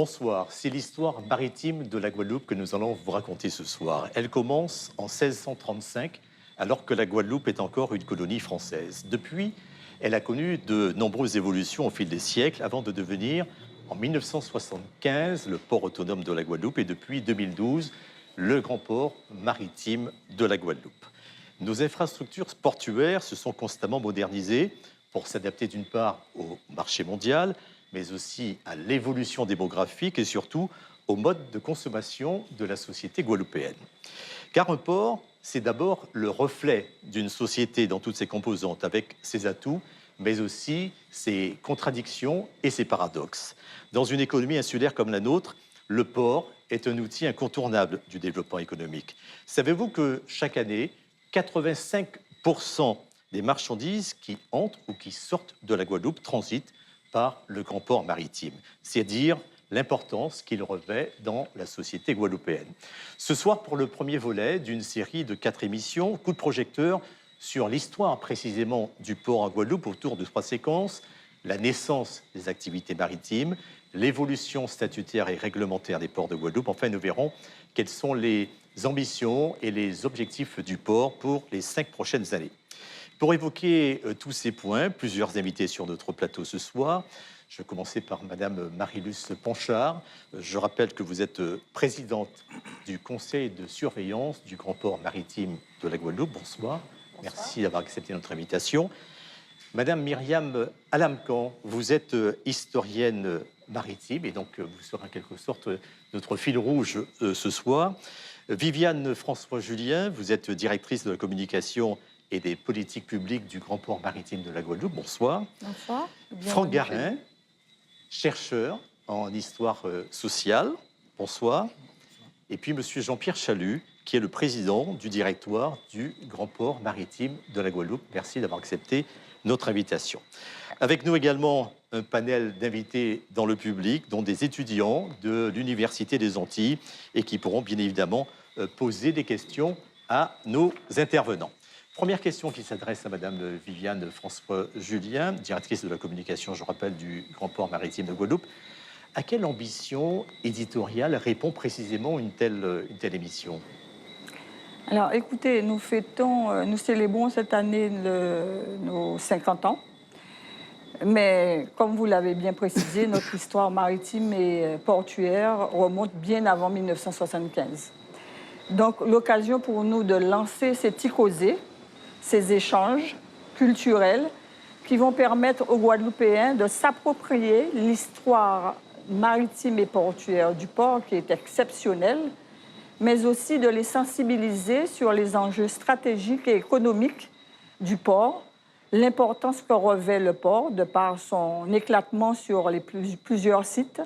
Bonsoir, c'est l'histoire maritime de la Guadeloupe que nous allons vous raconter ce soir. Elle commence en 1635, alors que la Guadeloupe est encore une colonie française. Depuis, elle a connu de nombreuses évolutions au fil des siècles avant de devenir, en 1975, le port autonome de la Guadeloupe et depuis 2012, le grand port maritime de la Guadeloupe. Nos infrastructures portuaires se sont constamment modernisées pour s'adapter d'une part au marché mondial, mais aussi à l'évolution démographique et surtout au mode de consommation de la société guadeloupéenne. Car un port, c'est d'abord le reflet d'une société dans toutes ses composantes, avec ses atouts, mais aussi ses contradictions et ses paradoxes. Dans une économie insulaire comme la nôtre, le port est un outil incontournable du développement économique. Savez-vous que chaque année, 85% des marchandises qui entrent ou qui sortent de la Guadeloupe transitent par le grand port maritime, c'est dire l'importance qu'il revêt dans la société guadeloupéenne. Ce soir, pour le premier volet d'une série de 4 émissions, coup de projecteur sur l'histoire précisément du port en Guadeloupe autour de 3 séquences: la naissance des activités maritimes, l'évolution statutaire et réglementaire des ports de Guadeloupe. Enfin, nous verrons quelles sont les ambitions et les objectifs du port pour les 5 prochaines années. Pour évoquer tous ces points, plusieurs invités sur notre plateau ce soir. Je vais commencer par Madame Marie-Luce Ponchard. Je rappelle que vous êtes présidente du conseil de surveillance du grand port maritime de la Guadeloupe. Bonsoir. Merci d'avoir accepté notre invitation. Madame Myriam Alamcan, vous êtes historienne maritime et donc vous serez en quelque sorte notre fil rouge ce soir. Viviane François-Julien, vous êtes directrice de la communication et des politiques publiques du grand port maritime de la Guadeloupe. Bonsoir. Bonsoir. Franck Garin, chercheur en histoire sociale. Bonsoir. Et puis monsieur Jean-Pierre Chalut, qui est le président du directoire du grand port maritime de la Guadeloupe. Merci d'avoir accepté notre invitation. Avec nous également un panel d'invités dans le public, dont des étudiants de l'Université des Antilles et qui pourront bien évidemment poser des questions à nos intervenants. Première question qui s'adresse à Madame Viviane François-Julien, directrice de la communication, je rappelle, du grand port maritime de Guadeloupe. À quelle ambition éditoriale répond précisément une telle émission? Alors, écoutez, nous célébrons cette année nos 50 ans. Mais, comme vous l'avez bien précisé, notre histoire maritime et portuaire remonte bien avant 1975. Donc, l'occasion pour nous de lancer ces petits causés, ces échanges culturels qui vont permettre aux Guadeloupéens de s'approprier l'histoire maritime et portuaire du port, qui est exceptionnelle, mais aussi de les sensibiliser sur les enjeux stratégiques et économiques du port, l'importance que revêt le port de par son éclatement sur plusieurs sites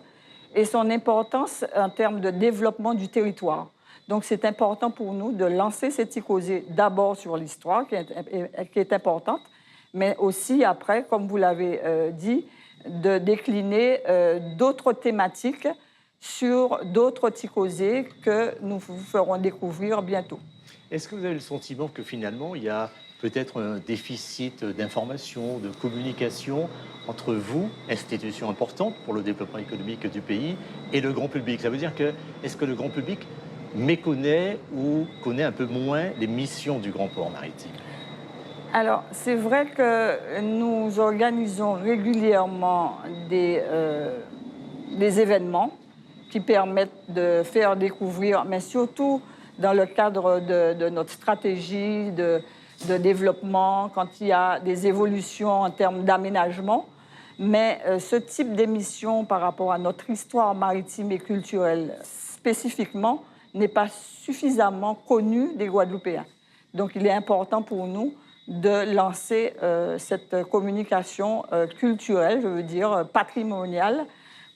et son importance en termes de développement du territoire. Donc, c'est important pour nous de lancer cette causée d'abord sur l'histoire, qui est importante, mais aussi après, comme vous l'avez dit, de décliner d'autres thématiques sur d'autres ticosés que nous vous ferons découvrir bientôt. Est-ce que vous avez le sentiment que finalement, il y a peut-être un déficit d'information, de communication entre vous, institution importante pour le développement économique du pays, et le grand public? Ça veut dire que, est-ce que le grand public méconnaît ou connaît un peu moins les missions du grand port maritime? Alors, c'est vrai que nous organisons régulièrement des événements qui permettent de faire découvrir, mais surtout dans le cadre de notre stratégie de développement, quand il y a des évolutions en termes d'aménagement. Mais ce type d'émission par rapport à notre histoire maritime et culturelle spécifiquement n'est pas suffisamment connu des Guadeloupéens. Donc, il est important pour nous de lancer cette communication culturelle, je veux dire patrimoniale,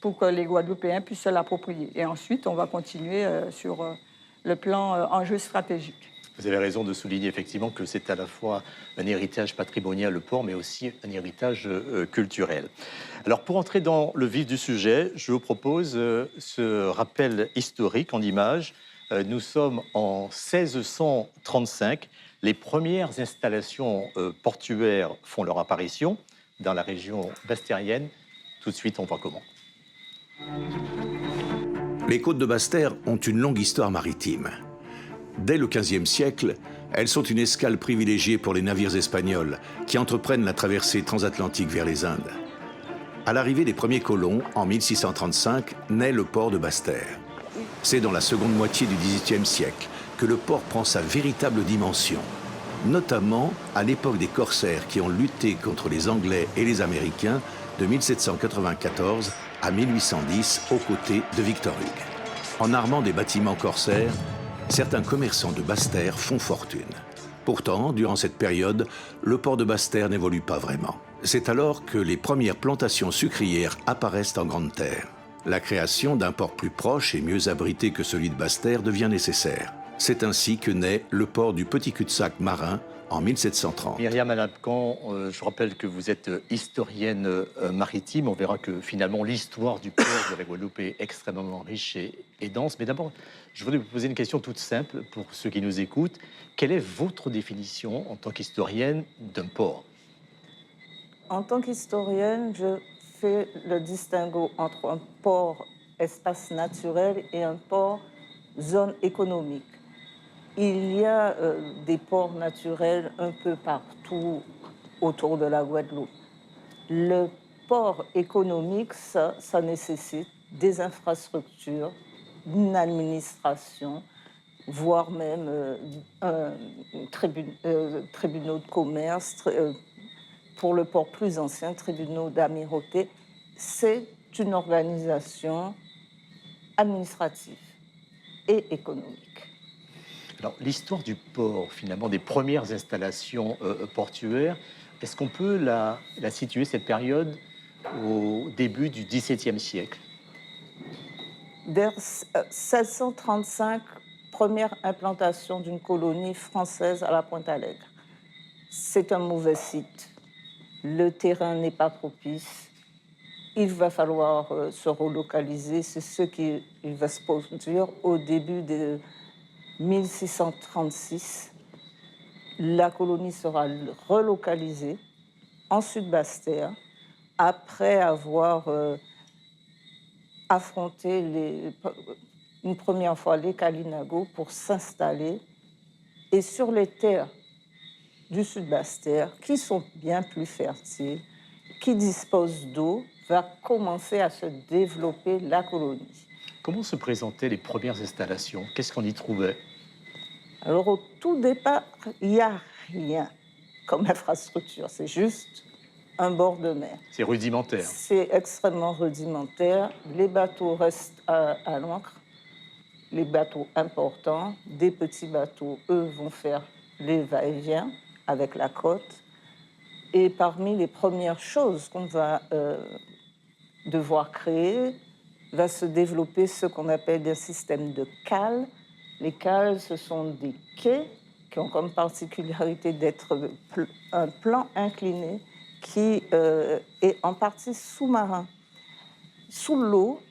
pour que les Guadeloupéens puissent se l'approprier. Et ensuite, on va continuer sur le plan enjeux stratégiques. Vous avez raison de souligner effectivement que c'est à la fois un héritage patrimonial, le port, mais aussi un héritage culturel. Alors, pour entrer dans le vif du sujet, je vous propose ce rappel historique en images. Nous sommes en 1635. Les premières installations portuaires font leur apparition dans la région bastérienne. Tout de suite, on voit comment. Les côtes de Basse-Terre ont une longue histoire maritime. Dès le XVe siècle, elles sont une escale privilégiée pour les navires espagnols qui entreprennent la traversée transatlantique vers les Indes. À l'arrivée des premiers colons, en 1635, naît le port de Basse-Terre. C'est dans la seconde moitié du XVIIIe siècle que le port prend sa véritable dimension, notamment à l'époque des corsaires qui ont lutté contre les Anglais et les Américains de 1794 à 1810 aux côtés de Victor Hugues. En armant des bâtiments corsaires, certains commerçants de Basse-Terre font fortune. Pourtant, durant cette période, le port de Basse-Terre n'évolue pas vraiment. C'est alors que les premières plantations sucrières apparaissent en Grande Terre. La création d'un port plus proche et mieux abrité que celui de Basse-Terre devient nécessaire. C'est ainsi que naît le port du Petit Cul-de-Sac marin en 1730. Myriam Alapcan, je rappelle que vous êtes historienne maritime. On verra que finalement l'histoire du port de la Guadeloupe est extrêmement riche et dense. Mais d'abord, je voudrais vous poser une question toute simple pour ceux qui nous écoutent. Quelle est votre définition en tant qu'historienne d'un port? En tant qu'historienne, je fais le distinguo entre un port espace naturel et un port zone économique. Il y a des ports naturels un peu partout autour de la Guadeloupe. Le port économique, ça nécessite des infrastructures, une administration, voire même tribunaux de commerce, pour le port plus ancien, tribunaux d'amirauté. C'est une organisation administrative et économique. Alors, l'histoire du port, finalement, des premières installations portuaires, est-ce qu'on peut la situer, cette période, au début du XVIIe siècle? Vers 1635, première implantation d'une colonie française à la Pointe-Alegre. C'est un mauvais site. Le terrain n'est pas propice. Il va falloir se relocaliser. C'est ce qui va se produire au début de 1636. La colonie sera relocalisée en Sud-Basse-Terre après avoir affronté une première fois les Kalinago pour s'installer. Et sur les terres du Sud-Basse-Terre, qui sont bien plus fertiles, qui disposent d'eau, va commencer à se développer la colonie. Comment se présentaient les premières installations? Qu'est-ce qu'on y trouvait? Alors, au tout départ, il n'y a rien comme infrastructure. C'est juste un bord de mer. C'est rudimentaire. C'est extrêmement rudimentaire. Les bateaux restent à l'ancre, les bateaux importants. Des petits bateaux, eux, vont faire les va-et-vient avec la côte. Et parmi les premières choses qu'on va devoir créer, va se développer ce qu'on appelle des systèmes de cales. Les cales, ce sont des quais qui ont comme particularité d'être un plan incliné qui est en partie sous-marin, sous l'eau,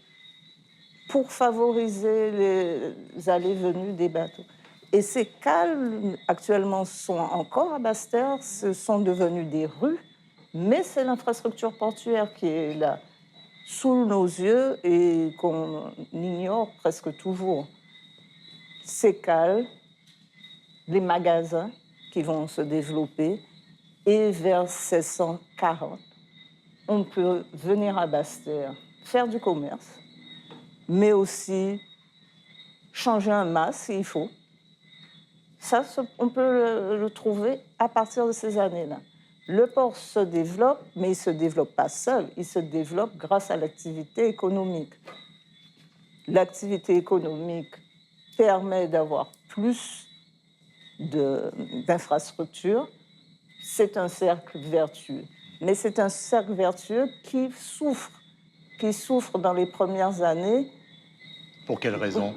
pour favoriser les allées-venues des bateaux. Et ces cales, actuellement, sont encore à Basse-Terre, ce sont devenus des rues, mais c'est l'infrastructure portuaire qui est là, sous nos yeux et qu'on ignore presque toujours. Ces cales, les magasins qui vont se développer, et vers 1640, on peut venir à Basse-Terre, faire du commerce, mais aussi changer un mât s'il faut. Ça, on peut le trouver à partir de ces années-là. Le port se développe, mais il ne se développe pas seul, il se développe grâce à l'activité économique. L'activité économique permet d'avoir plus d'infrastructures. C'est un cercle vertueux. Mais c'est un cercle vertueux qui souffre dans les premières années. Pour quelle raison?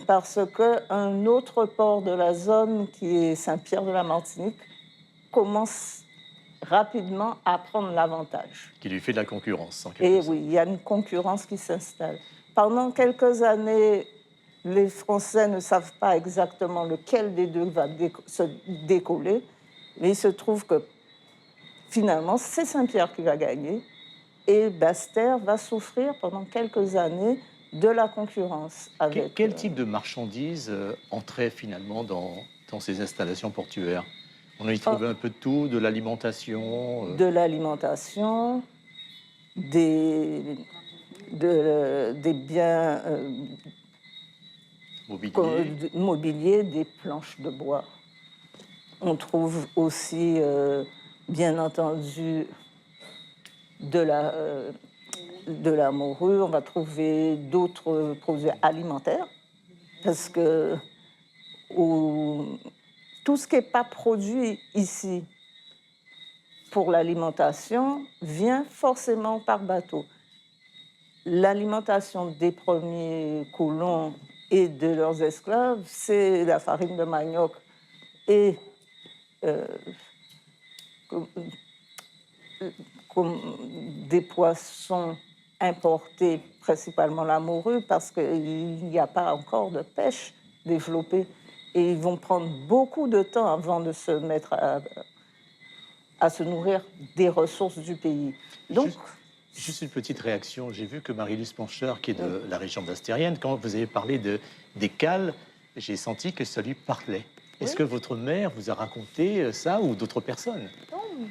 Parce qu'un autre port de la zone, qui est Saint-Pierre de la Martinique, commence rapidement à prendre l'avantage. Qui lui fait de la concurrence, en quelque Et sorte. oui, il y a une concurrence qui s'installe. Pendant quelques années, les Français ne savent pas exactement lequel des deux va se décoller, mais il se trouve que finalement, c'est Saint-Pierre qui va gagner et Basse-Terre va souffrir pendant quelques années de la concurrence avec... Quel type de marchandises entrait finalement dans ces installations portuaires? On y trouvait un peu de tout, de l'alimentation De l'alimentation, des biens mobilier. mobiliers, des planches de bois. On trouve aussi, bien entendu, de la morue. On va trouver d'autres produits alimentaires parce que tout ce qui n'est pas produit ici pour l'alimentation vient forcément par bateau. L'alimentation des premiers colons et de leurs esclaves, c'est la farine de manioc et comme des poissons importés, principalement la morue, parce qu'il n'y a pas encore de pêche développée. Et ils vont prendre beaucoup de temps avant de se mettre à se nourrir des ressources du pays. Donc, Juste une petite réaction. J'ai vu que Marie-Luce Pancher, qui est de la région bastérienne, quand vous avez parlé des cales, j'ai senti que ça lui parlait. Est-ce que votre mère vous a raconté ça ou d'autres personnes? Non.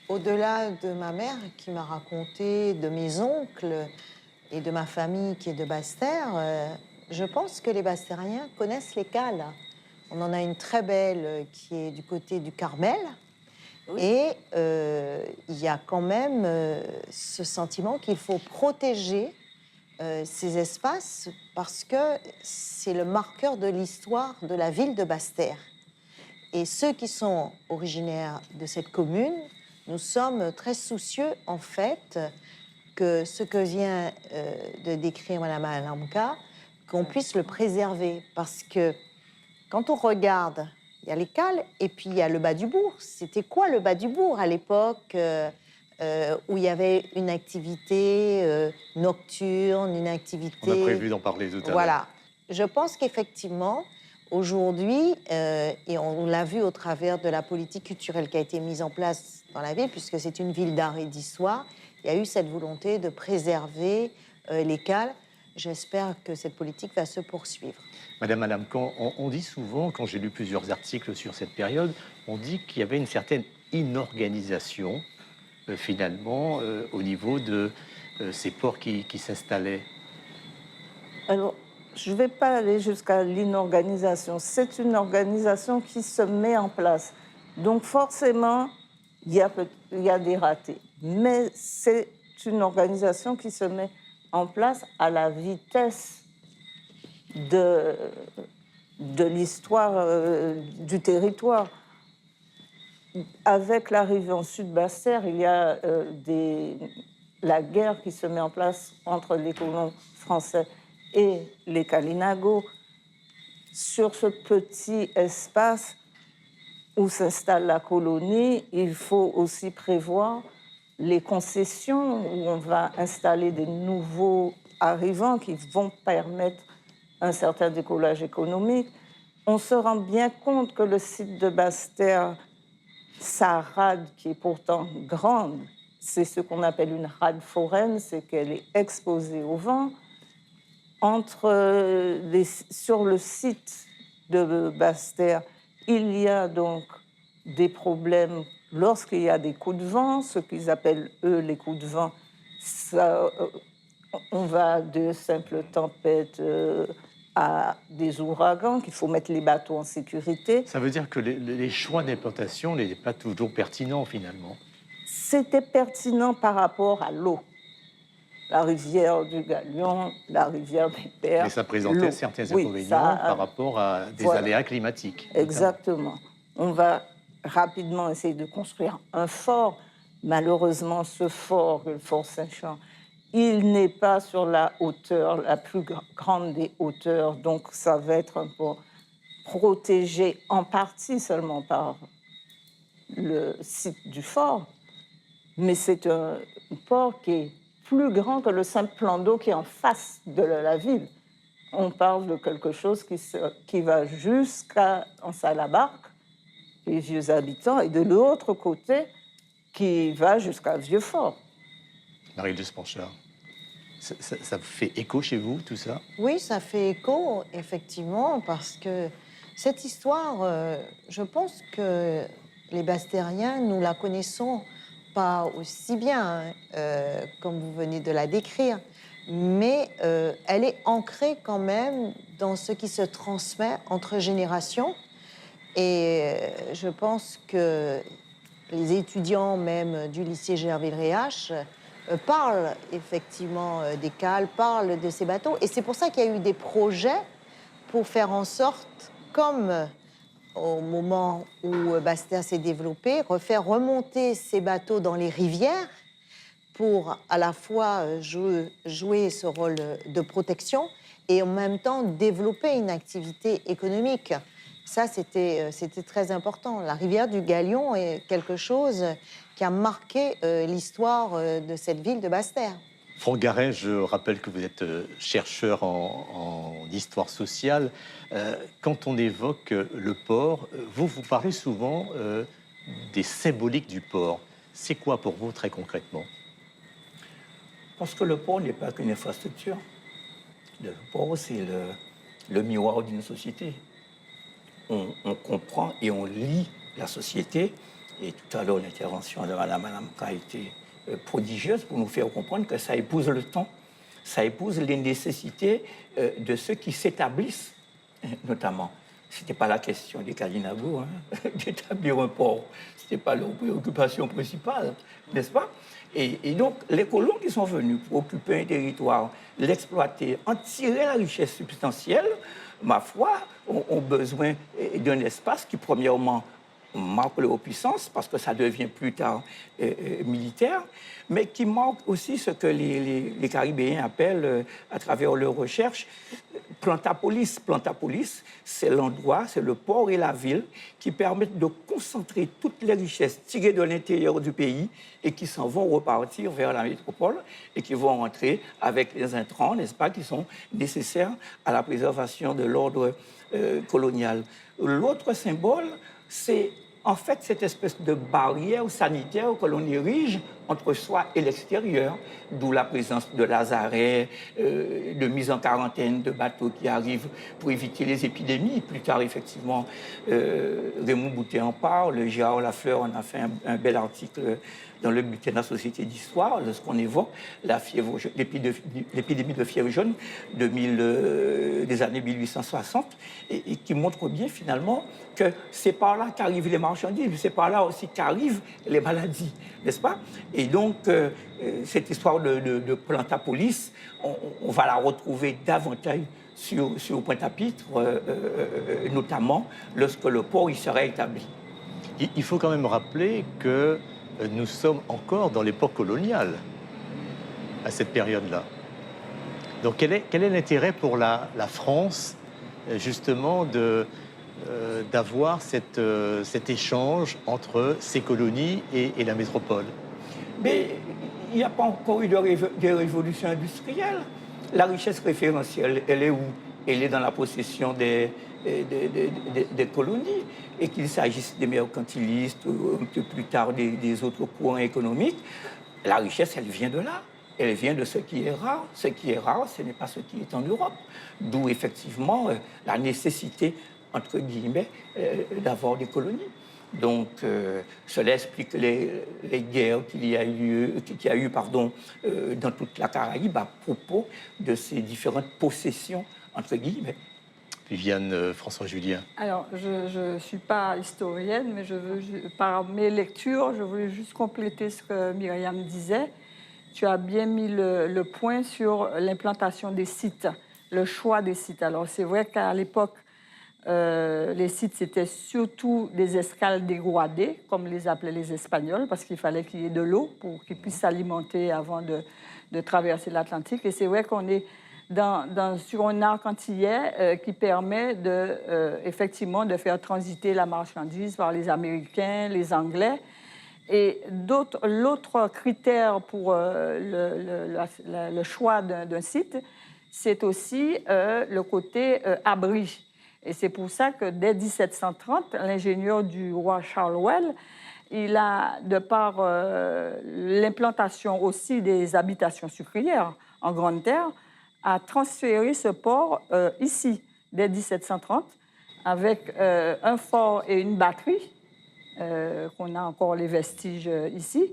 Au-delà de ma mère qui m'a raconté de mes oncles et de ma famille qui est de Basse-Terre, je pense que les Bastériens connaissent les cales. On en a une très belle qui est du côté du Carmel. Oui. Et il y a quand même ce sentiment qu'il faut protéger ces espaces parce que c'est le marqueur de l'histoire de la ville de Basse-Terre. Et ceux qui sont originaires de cette commune, nous sommes très soucieux, en fait, que ce que vient de décrire Mme Alamka, qu'on puisse le préserver. Parce que quand on regarde, il y a les cales et puis il y a le bas du bourg. C'était quoi le bas du bourg à l'époque où il y avait une activité nocturne, une activité... On a prévu d'en parler tout à l'heure. Voilà. Je pense qu'effectivement, aujourd'hui, et on l'a vu au travers de la politique culturelle qui a été mise en place dans la ville, puisque c'est une ville d'art et d'histoire, il y a eu cette volonté de préserver les cales. J'espère que cette politique va se poursuivre. Madame Alamkan, on dit souvent, quand j'ai lu plusieurs articles sur cette période, on dit qu'il y avait une certaine inorganisation, finalement, au niveau de ces ports qui s'installaient. Alors, je ne vais pas aller jusqu'à l'inorganisation. C'est une organisation qui se met en place. Donc, forcément, il y a des ratés. Mais c'est une organisation qui se met en place à la vitesse de l'histoire du territoire. Avec l'arrivée en Sud-Basse-Terre, il y a la guerre qui se met en place entre les colons français et les Kalinago. Sur ce petit espace où s'installe la colonie, il faut aussi prévoir les concessions où on va installer des nouveaux arrivants qui vont permettre un certain décollage économique. On se rend bien compte que le site de Basse-Terre, sa rade, qui est pourtant grande, c'est ce qu'on appelle une rade foraine, c'est qu'elle est exposée au vent. Sur le site de Basse-Terre, il y a donc des problèmes lorsqu'il y a des coups de vent, ce qu'ils appellent, eux, les coups de vent. On va de simples tempêtes à des ouragans, qu'il faut mettre les bateaux en sécurité. Ça veut dire que les choix d'implantation n'étaient pas toujours pertinents, finalement. C'était pertinent par rapport à l'eau. La rivière du Galion, la rivière des Pères. Mais ça présentait certains inconvénients par rapport à des aléas climatiques. Exactement. On va rapidement essayer de construire un fort. Malheureusement, ce fort, le fort Saint-Jean, il n'est pas sur la hauteur, la plus grande des hauteurs. Donc, ça va être un port protégé en partie seulement par le site du fort. Mais c'est un port qui est plus grand que le simple plan d'eau qui est en face de la ville. On parle de quelque chose qui va jusqu'à Salabarque, les vieux habitants, et de l'autre côté, qui va jusqu'à Vieux-Fort. Marie-Luce Pancher, Ça fait écho chez vous, tout ça? Oui, ça fait écho, effectivement, parce que cette histoire, je pense que les Bastériens, nous la connaissons pas aussi bien, hein, comme vous venez de la décrire, mais elle est ancrée quand même dans ce qui se transmet entre générations. Et je pense que les étudiants même du lycée Gervais-Réache parlent effectivement des cales, parlent de ces bateaux. Et c'est pour ça qu'il y a eu des projets pour faire en sorte, comme au moment où Bastia s'est développé, refaire remonter ces bateaux dans les rivières pour à la fois jouer ce rôle de protection et en même temps développer une activité économique. Ça, c'était très important. La rivière du Galion est quelque chose qui a marqué l'histoire de cette ville de Basse-Terre. Franck Garet, je rappelle que vous êtes chercheur en histoire sociale. Quand on évoque le port, vous parlez souvent des symboliques du port. C'est quoi pour vous, très concrètement? Parce que le port n'est pas qu'une infrastructure. Le port, c'est le miroir d'une société. On comprend et on lit la société. Et tout à l'heure, l'intervention de Mme K a été prodigieuse pour nous faire comprendre que ça épouse le temps, ça épouse les nécessités de ceux qui s'établissent, notamment. Ce n'était pas la question des Kalinabou, d'établir un port. Ce n'était pas leur préoccupation principale, n'est-ce pas? Et donc, les colons qui sont venus pour occuper un territoire, l'exploiter, en tirer la richesse substantielle, ma foi, ont besoin d'un espace qui, premièrement, marque leur puissance, parce que ça devient plus tard militaire, mais qui marque aussi ce que les Caribéens appellent, à travers leurs recherches, plantapolis. Plantapolis, c'est l'endroit, c'est le port et la ville qui permettent de concentrer toutes les richesses tirées de l'intérieur du pays et qui s'en vont repartir vers la métropole et qui vont rentrer avec les intrants, n'est-ce pas, qui sont nécessaires à la préservation de l'ordre colonial. L'autre symbole, c'est en fait cette espèce de barrière sanitaire que l'on érige entre soi et l'extérieur, d'où la présence de lazarets, de mise en quarantaine de bateaux qui arrivent pour éviter les épidémies. Plus tard, effectivement, Raymond Boutet en parle, Gérard Lafleur en a fait un bel article dans le bulletin de la Société d'Histoire, lorsqu'on évoque l'épidémie de fièvre jaune des années 1860, et qui montre bien finalement que c'est par là qu'arrivent les marchandises, c'est par là aussi qu'arrivent les maladies, n'est-ce pas? Et donc, cette histoire de Plantapolis, on va la retrouver davantage sur Pointe-à-Pitre, notamment lorsque le port y sera établi. Il faut quand même rappeler que nous sommes encore dans l'époque coloniale à cette période-là. Donc quel est l'intérêt pour la France, justement, d'avoir cet échange entre ces colonies et la métropole? Mais il n'y a pas encore eu de révolution industrielle. La richesse référentielle, elle est où? Elle est dans la possession des colonies. Et qu'il s'agisse des mercantilistes ou un peu plus tard des autres courants économiques, la richesse, elle vient de là. Elle vient de ce qui est rare. Ce qui est rare, ce n'est pas ce qui est en Europe. D'où effectivement la nécessité, entre guillemets, d'avoir des colonies. Donc, cela explique les guerres qu'il y a eu dans toute la Caraïbe à propos de ces différentes possessions, entre guillemets. Viviane François-Julien. Alors, je ne suis pas historienne, mais par mes lectures, je voulais juste compléter ce que Myriam disait. Tu as bien mis le point sur l'implantation des sites, le choix des sites. Alors, c'est vrai qu'à l'époque, les sites, c'était surtout des escales dégradées, comme les appelaient les Espagnols, parce qu'il fallait qu'il y ait de l'eau pour qu'ils puissent s'alimenter avant de traverser l'Atlantique. Et c'est vrai qu'on est sur un arc antillais qui permet effectivement de faire transiter la marchandise par les Américains, les Anglais. Et l'autre critère pour le choix d'un site, c'est aussi le côté abri. Et c'est pour ça que dès 1730, l'ingénieur du roi Charles Well, il a, de par l'implantation aussi des habitations sucrières en Grande Terre, a transféré ce port ici, dès 1730, avec un fort et une batterie, qu'on a encore les vestiges ici.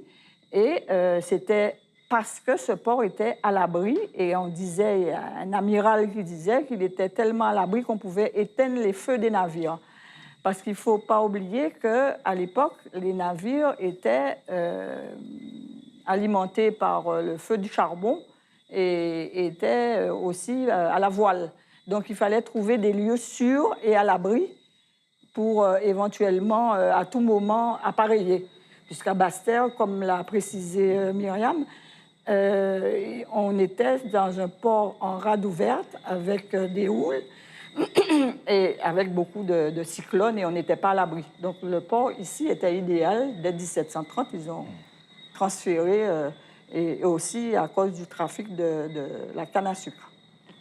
Et c'était parce que ce port était à l'abri, et on disait, il y a un amiral qui disait qu'il était tellement à l'abri qu'on pouvait éteindre les feux des navires. Parce qu'il ne faut pas oublier qu'à l'époque, les navires étaient alimentés par le feu du charbon et étaient aussi à la voile. Donc il fallait trouver des lieux sûrs et à l'abri pour éventuellement, à tout moment, appareiller. Puisqu'à Basse-Terre, comme l'a précisé Myriam, on était dans un port en rade ouverte avec des houles et avec beaucoup de cyclones, et on n'était pas à l'abri. Donc le port ici était idéal. Dès 1730, ils ont transféré, et aussi à cause du trafic de la canne à sucre.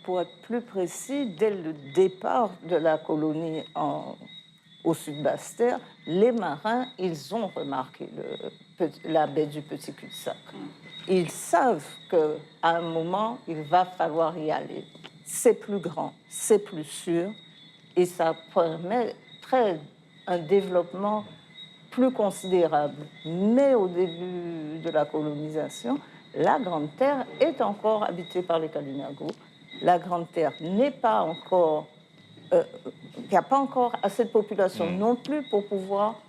Pour être plus précis, dès le départ de la colonie au sud de Basse-Terre, les marins, ils ont remarqué la baie du Petit Cul-de-Sac. Ils savent qu'à un moment, il va falloir y aller. C'est plus grand, c'est plus sûr, et ça permettrait un développement plus considérable. Mais au début de la colonisation, la Grande Terre est encore habitée par les Kalinago. La Grande Terre n'est pas encore... il n'y a pas encore assez de population non plus pour pouvoir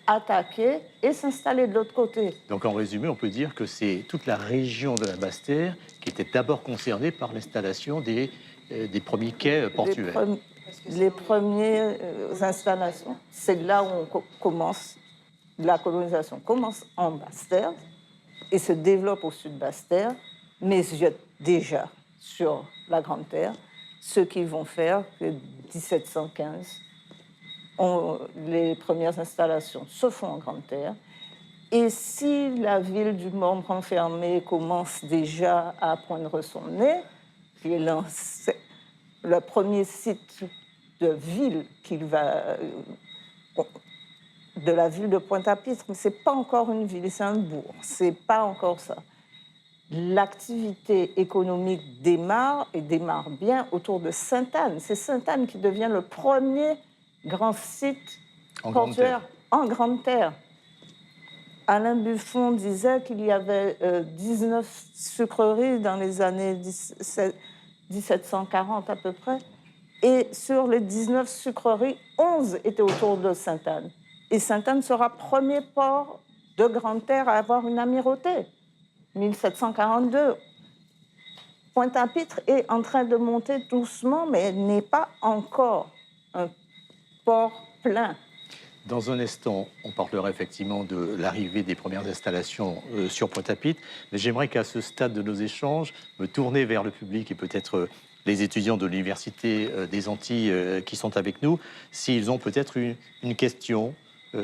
attaquer et s'installer de l'autre côté. Donc en résumé, on peut dire que c'est toute la région de la Basse-Terre qui était d'abord concernée par l'installation des premiers quais portuaires. Les premières installations, c'est là où on commence, la colonisation commence en Basse-Terre et se développe au sud de Basse-Terre, mais déjà sur la Grande Terre, ce qu'ils vont faire que 1715, les premières installations se font en Grande Terre. Et si la ville du Morne renfermé commence déjà à poindre son nez, qui est le premier site de ville de la ville de Pointe-à-Pitre, mais ce n'est pas encore une ville, c'est un bourg, c'est pas encore ça. L'activité économique démarre, et démarre bien, autour de Sainte-Anne. C'est Sainte-Anne qui devient le premier grand site portuaire en Grande Terre. Alain Buffon disait qu'il y avait 19 sucreries dans les années 1740 à peu près, et sur les 19 sucreries, 11 étaient autour de Sainte-Anne. Et Sainte-Anne sera premier port de Grande Terre à avoir une amirauté. 1742. Pointe-à-Pitre est en train de monter doucement, mais elle n'est pas encore un port plein. Dans un instant, on parlera effectivement de l'arrivée des premières installations sur Pointe-à-Pitre, mais j'aimerais qu'à ce stade de nos échanges, me tourner vers le public et peut-être les étudiants de l'Université des Antilles qui sont avec nous, s'ils ont peut-être une question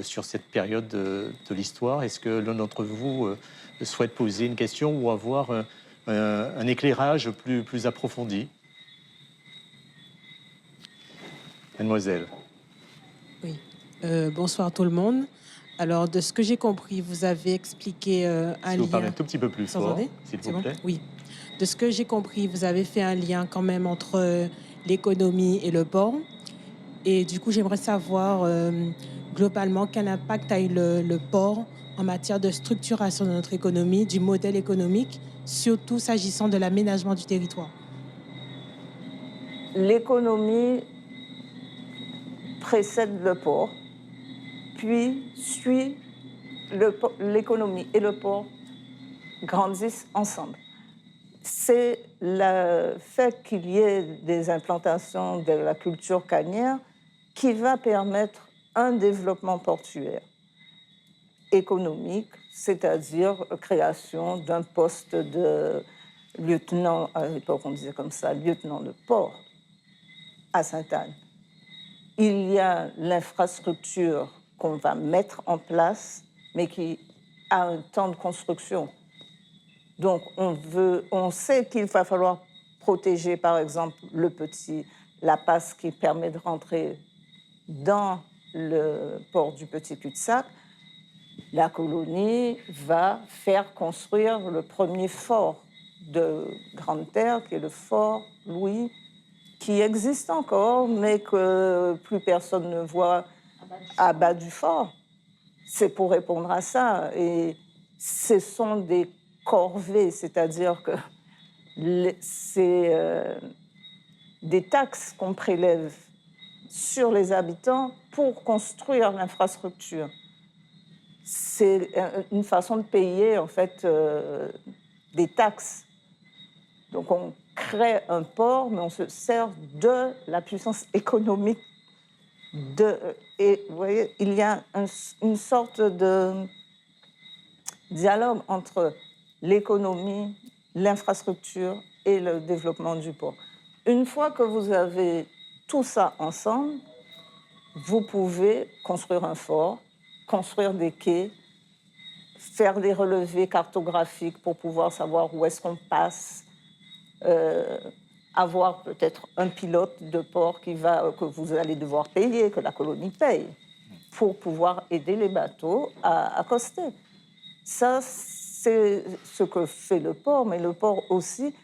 sur cette période de l'histoire. Est-ce que l'un d'entre vous souhaite poser une question ou avoir un éclairage plus approfondi? Mademoiselle. Oui. Bonsoir tout le monde. Alors, de ce que j'ai compris, vous avez expliqué un lien... Si vous parlez un tout petit peu plus fort, s'il vous plaît. Oui. De ce que j'ai compris, vous avez fait un lien quand même entre l'économie et le port. Et du coup, j'aimerais savoir globalement quel impact a eu le port en matière de structuration de notre économie, du modèle économique, surtout s'agissant de l'aménagement du territoire. L'économie précède le port, puis suit l'économie et le port grandissent ensemble. C'est le fait qu'il y ait des implantations de la culture cannière qui va permettre un développement portuaire économique, c'est-à-dire création d'un poste de lieutenant, à l'époque on disait comme ça, lieutenant de port à Sainte-Anne. Il y a l'infrastructure qu'on va mettre en place, mais qui a un temps de construction. Donc, on sait qu'il va falloir protéger, par exemple, la passe qui permet de rentrer dans le port du Petit Cul-de-Sac. La colonie va faire construire le premier fort de Grande Terre, qui est le fort Louis, qui existe encore, mais que plus personne ne voit à bas du fort. C'est pour répondre à ça. Et ce sont des corvées, c'est-à-dire que c'est des taxes qu'on prélève sur les habitants pour construire l'infrastructure. C'est une façon de payer, en fait, des taxes. Donc, on crée un port, mais on se sert de la puissance économique. Et vous voyez, il y a une sorte de dialogue entre l'économie, l'infrastructure et le développement du port. Une fois que vous avez tout ça ensemble, vous pouvez construire un fort, construire des quais, faire des relevés cartographiques pour pouvoir savoir où est-ce qu'on passe, avoir peut-être un pilote de port que vous allez devoir payer, que la colonie paye, pour pouvoir aider les bateaux à accoster. Ça, c'est ce que fait le port, mais le port aussi,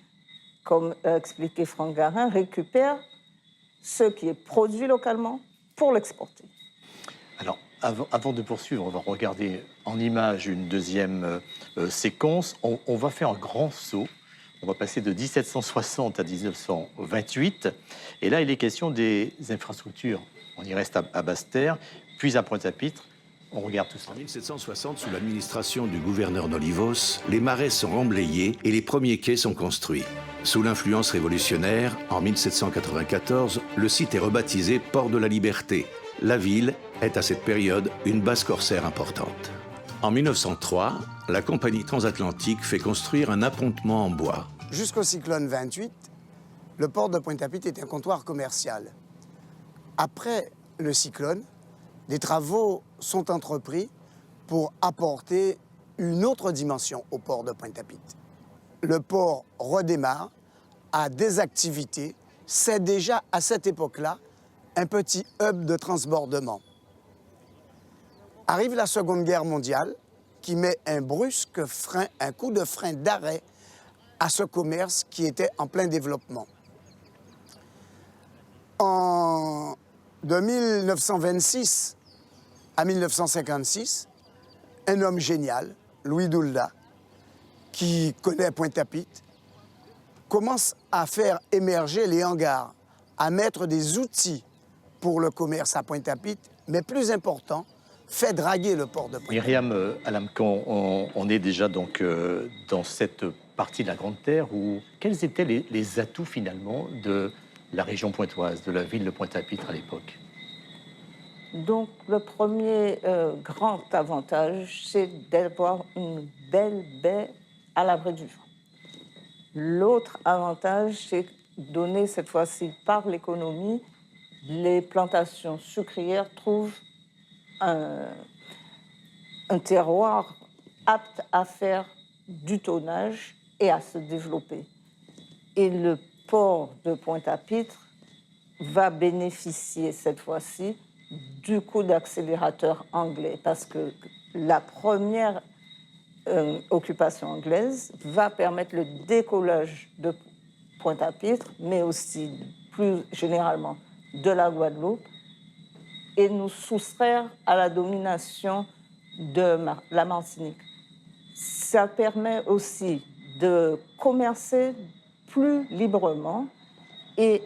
comme a expliqué Franck Garin, récupère ce qui est produit localement pour l'exporter. Alors, avant de poursuivre, on va regarder en image une deuxième séquence. On va faire un grand saut. On va passer de 1760 à 1928. Et là, il est question des infrastructures. On y reste à Basse-Terre, puis à Pointe-à-Pitre. On regarde tout ça. En 1760, sous l'administration du gouverneur Nolivos, les marais sont remblayés et les premiers quais sont construits. Sous l'influence révolutionnaire, en 1794, le site est rebaptisé Port de la Liberté. La ville est à cette période une base corsaire importante. En 1903, la compagnie transatlantique fait construire un appontement en bois. Jusqu'au cyclone 28, le port de Pointe-à-Pitre est un comptoir commercial. Après le cyclone, des travaux sont entrepris pour apporter une autre dimension au port de Pointe-à-Pitre. Le port redémarre, a des activités. C'est déjà à cette époque-là un petit hub de transbordement. Arrive la Seconde Guerre mondiale qui met un brusque frein, un coup de frein d'arrêt à ce commerce qui était en plein développement. De 1926 à 1956, un homme génial, Louis Doulda, qui connaît Pointe-à-Pitre, commence à faire émerger les hangars, à mettre des outils pour le commerce à Pointe-à-Pitre, mais plus important, fait draguer le port de Pointe-à-Pitre. Myriam Alamcan, on est déjà donc dans cette partie de la Grande Terre où quels étaient les atouts finalement de la région pointoise, de la ville de Pointe-à-Pitre à l'époque? Donc, le premier grand avantage, c'est d'avoir une belle baie à l'abri du vent. L'autre avantage, c'est donné cette fois-ci par l'économie, les plantations sucrières trouvent un terroir apte à faire du tonnage et à se développer. Et le port de Pointe-à-Pitre va bénéficier cette fois-ci du coup d'accélérateur anglais, parce que la première occupation anglaise va permettre le décollage de Pointe-à-Pitre, mais aussi plus généralement de la Guadeloupe, et nous soustraire à la domination de la Martinique. Ça permet aussi de commercer plus librement, et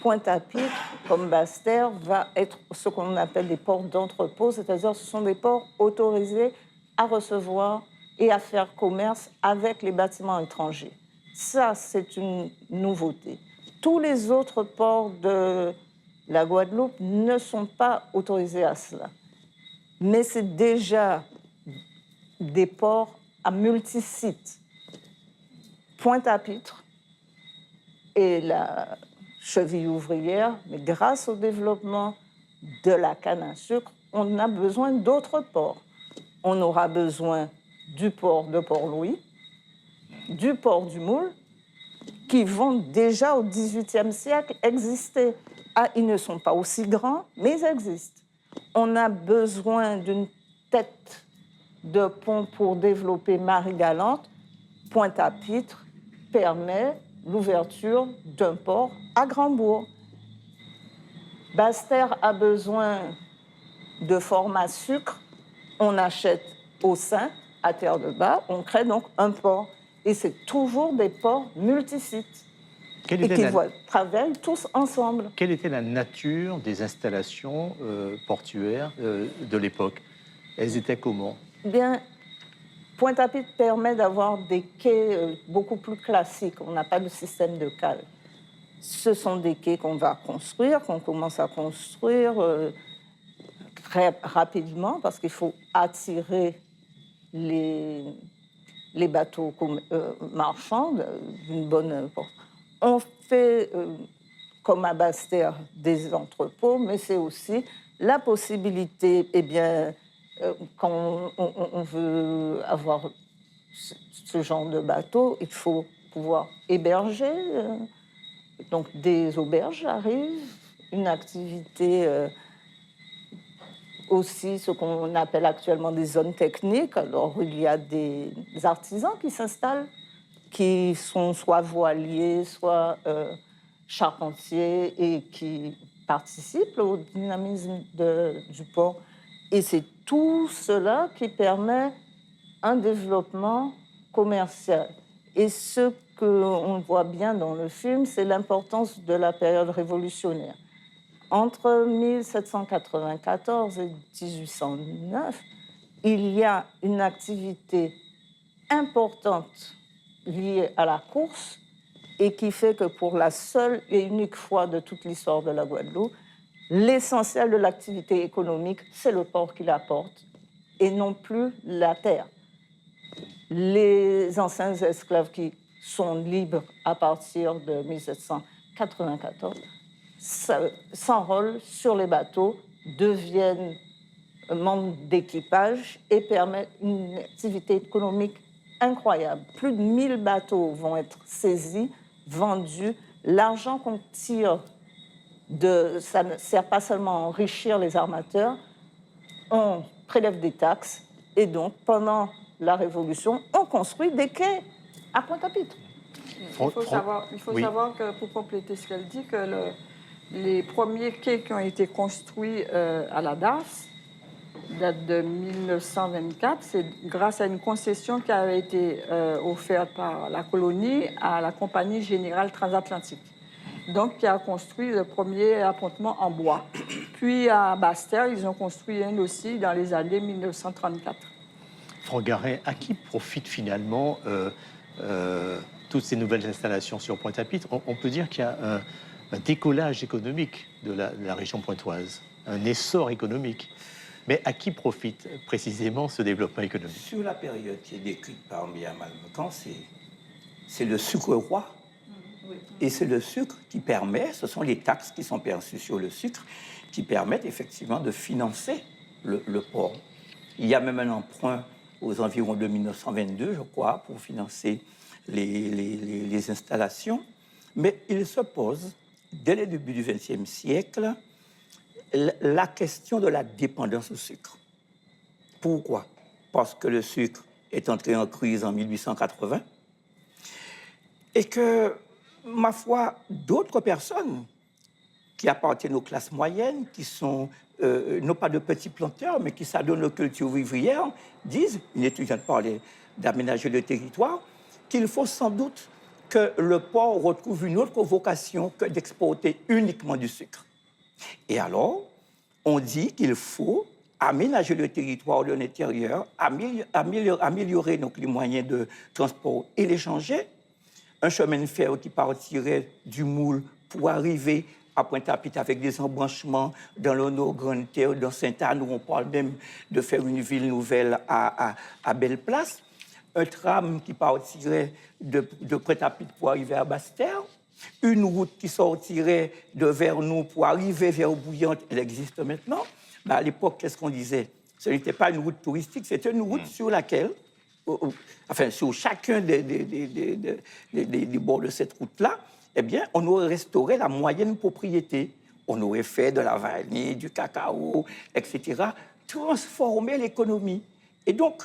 Pointe-à-Pitre, comme Basse-Terre, va être ce qu'on appelle des ports d'entrepôt, c'est-à-dire ce sont des ports autorisés à recevoir et à faire commerce avec les bâtiments étrangers. Ça, c'est une nouveauté. Tous les autres ports de la Guadeloupe ne sont pas autorisés à cela. Mais c'est déjà des ports à multisites. Pointe-à-Pitre et la cheville ouvrière, mais grâce au développement de la canne à sucre, on a besoin d'autres ports. On aura besoin du port de Port-Louis, du port du Moule, qui vont déjà au XVIIIe siècle exister. Ah, ils ne sont pas aussi grands, mais ils existent. On a besoin d'une tête de pont pour développer Marie-Galante. Pointe-à-Pitre permet l'ouverture d'un port à Grandbourg. Basse-Terre a besoin de format sucre, on achète au sein, à Terre-de-Bas, on crée donc un port. Et c'est toujours des ports multisites et qui travaillent tous ensemble. Quelle était la nature des installations portuaires de l'époque? Elles étaient comment? Bien, Pointe-à-Pitre permet d'avoir des quais beaucoup plus classiques. On n'a pas de système de cale. Ce sont des quais qu'on va construire, qu'on commence à construire très rapidement parce qu'il faut attirer les bateaux marchands d'une bonne portée. On fait, comme à Basse-Terre, des entrepôts, mais c'est aussi la possibilité, quand on veut avoir ce genre de bateau, il faut pouvoir héberger. Donc des auberges arrivent, une activité aussi ce qu'on appelle actuellement des zones techniques. Alors, il y a des artisans qui s'installent, qui sont soit voiliers, soit charpentiers et qui participent au dynamisme du port. Et c'est tout cela qui permet un développement commercial. Et ce qu'on voit bien dans le film, c'est l'importance de la période révolutionnaire. Entre 1794 et 1809, il y a une activité importante liée à la course et qui fait que pour la seule et unique fois de toute l'histoire de la Guadeloupe, l'essentiel de l'activité économique, c'est le port qui l'apporte et non plus la terre. Les anciens esclaves qui sont libres à partir de 1794 s'enrôlent sur les bateaux, deviennent membres d'équipage et permettent une activité économique incroyable. Plus de 1000 bateaux vont être saisis, vendus. L'argent qu'on tire, ça ne sert pas seulement à enrichir les armateurs, on prélève des taxes et donc pendant la Révolution, on construit des quais à Pointe-à-Pitre. Il faut savoir que, pour compléter ce qu'elle dit, que les premiers quais qui ont été construits à la DAS datent de 1924. C'est grâce à une concession qui avait été offerte par la colonie à la Compagnie Générale Transatlantique. Donc, qui a construit le premier appontement en bois. Puis, à Basse-Terre, ils ont construit un aussi dans les années 1934. Franck Garet, à qui profitent finalement toutes ces nouvelles installations sur Pointe-à-Pitre? On peut dire qu'il y a un décollage économique de la région pointoise, un essor économique. Mais à qui profite précisément ce développement économique? Sur la période qui est décrite par Mia Malmecan, c'est le sucre roi. Et c'est le sucre qui permet, ce sont les taxes qui sont perçues sur le sucre, qui permettent effectivement de financer le port. Il y a même un emprunt aux environs de 1922, je crois, pour financer les installations. Mais il se pose, dès le début du XXe siècle, la question de la dépendance au sucre. Pourquoi? Parce que le sucre est entré en crise en 1880 et que, ma foi, d'autres personnes qui appartiennent aux classes moyennes, qui sont non pas de petits planteurs, mais qui s'adonnent aux cultures vivrières, disent, une étudiante parlait d'aménager le territoire, qu'il faut sans doute que le port retrouve une autre vocation que d'exporter uniquement du sucre. Et alors, on dit qu'il faut aménager le territoire de l'intérieur, améliorer donc les moyens de transport et les changer. Un chemin de fer qui partirait du Moule pour arriver à Pointe-à-Pitre avec des embranchements dans le Nord Grande Terre, dans Sainte-Anne, où on parle même de faire une ville nouvelle à Belle-Place. Un tram qui partirait de Pointe-à-Pitre pour arriver à Basse-Terre. Une route qui sortirait de Vernou pour arriver vers Bouillante, elle existe maintenant. Mais à l'époque, qu'est-ce qu'on disait? Ce n'était pas une route touristique, c'était une route sur laquelle, enfin, sur chacun des bords de cette route-là, eh bien, on aurait restauré la moyenne propriété. On aurait fait de la vanille, du cacao, etc., transformer l'économie. Et donc,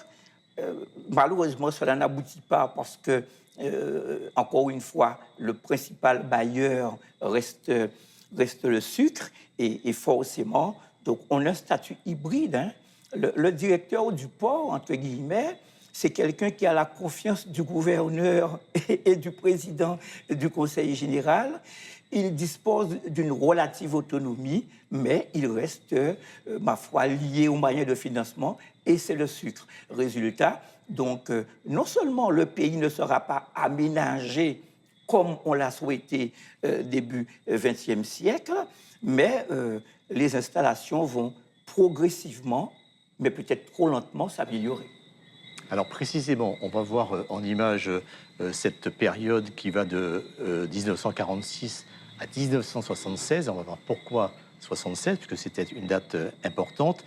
malheureusement, cela n'aboutit pas parce que encore une fois, le principal bailleur reste le sucre et forcément, donc on a un statut hybride. Hein. Le directeur du port, entre guillemets, c'est quelqu'un qui a la confiance du gouverneur et du président du conseil général. Il dispose d'une relative autonomie, mais il reste, ma foi, lié aux moyens de financement, et c'est le sucre. Résultat, donc, non seulement le pays ne sera pas aménagé comme on l'a souhaité début XXe siècle, mais les installations vont progressivement, mais peut-être trop lentement, s'améliorer. Alors précisément, on va voir en image cette période qui va de 1946 à 1976. On va voir pourquoi 76, puisque c'était une date importante.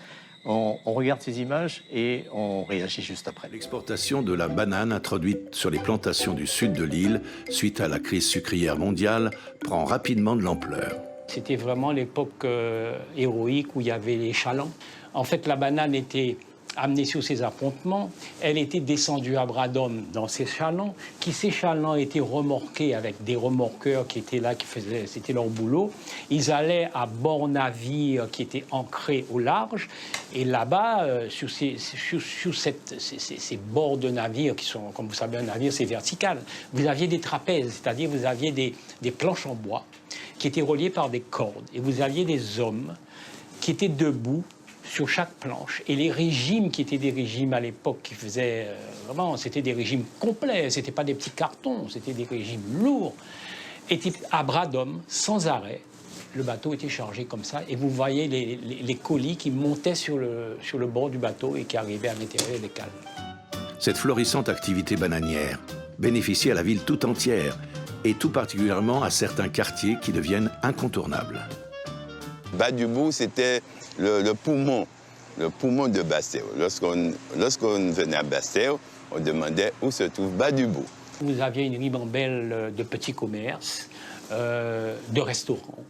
On regarde ces images et on réagit juste après. L'exportation de la banane introduite sur les plantations du sud de l'île, suite à la crise sucrière mondiale, prend rapidement de l'ampleur. C'était vraiment l'époque héroïque où il y avait les chalands. En fait, la banane était amenée sur ces appontements. Elle était descendue à bras d'hommes dans ces chalands, ces chalands étaient remorqués avec des remorqueurs qui étaient là, c'était leur boulot. Ils allaient à bord navires qui étaient ancrés au large. Et là-bas, sur ces bords de navires qui sont, comme vous savez, un navire, c'est vertical. Vous aviez des trapèzes, c'est-à-dire vous aviez des planches en bois qui étaient reliées par des cordes. Et vous aviez des hommes qui étaient debout sur chaque planche. Et les régimes qui étaient des régimes à l'époque qui faisaient vraiment, c'était des régimes complets, c'était pas des petits cartons, c'était des régimes lourds, étaient à bras d'hommes, sans arrêt. Le bateau était chargé comme ça, et vous voyez les colis qui montaient sur le bord du bateau et qui arrivaient à l'intérieur des cales. Cette florissante activité bananière bénéficie à la ville tout entière, et tout particulièrement à certains quartiers qui deviennent incontournables. Bas-du-Bourg, c'était le poumon de Basse-Terre. Lorsqu'on venait à Basse-Terre, on demandait où se trouve Bas-du-Bourg. Vous aviez une ribambelle de petits commerces, de restaurants,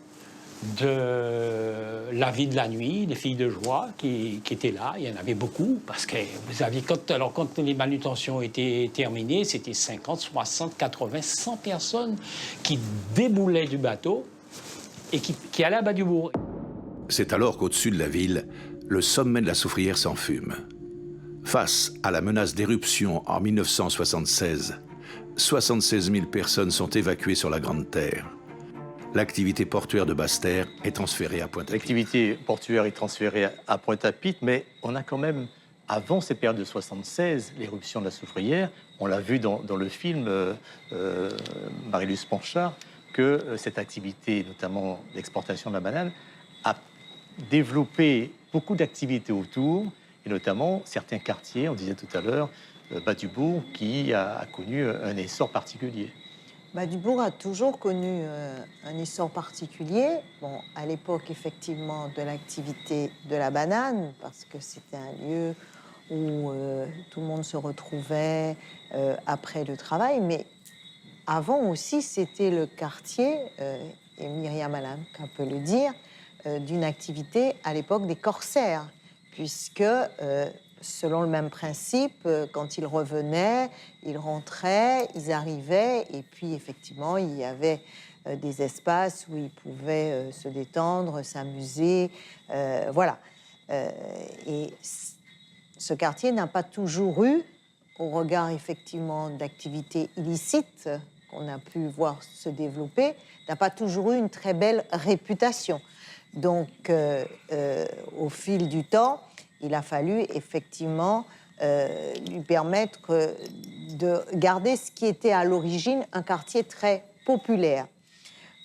de la vie de la nuit, les filles de joie qui étaient là. Il y en avait beaucoup parce que vous aviez, quand les manutentions étaient terminées, c'était 50, 60, 80, 100 personnes qui déboulaient du bateau et qui allaient à Bas-du-Bourg. C'est alors qu'au-dessus de la ville, le sommet de la Soufrière s'enfume. Face à la menace d'éruption en 1976, 76 000 personnes sont évacuées sur la Grande Terre. L'activité portuaire de Basse-Terre est transférée à Pointe-à-Pitre. L'activité portuaire est transférée à Pointe-à-Pitre, mais on a quand même, avant ces périodes de 76, l'éruption de la Soufrière, on l'a vu dans le film Marie-Luce Panchard, que cette activité, notamment l'exportation de la banane, a développé beaucoup d'activités autour, et notamment certains quartiers, on disait tout à l'heure, Bas-du-Bourg, qui a connu un essor particulier. Bas-du-Bourg a toujours connu un essor particulier. Bon, à l'époque, effectivement, de l'activité de la banane, parce que c'était un lieu où tout le monde se retrouvait après le travail, mais avant aussi, c'était le quartier, et Myriam Alamka peut le dire, d'une activité à l'époque des corsaires, puisque selon le même principe, quand ils revenaient, ils rentraient, ils arrivaient, et puis effectivement, il y avait des espaces où ils pouvaient se détendre, s'amuser, voilà. Et ce quartier n'a pas toujours eu, au regard effectivement d'activités illicites qu'on a pu voir se développer, n'a pas toujours eu une très belle réputation. Donc, au fil du temps, il a fallu effectivement lui permettre de garder ce qui était à l'origine un quartier très populaire.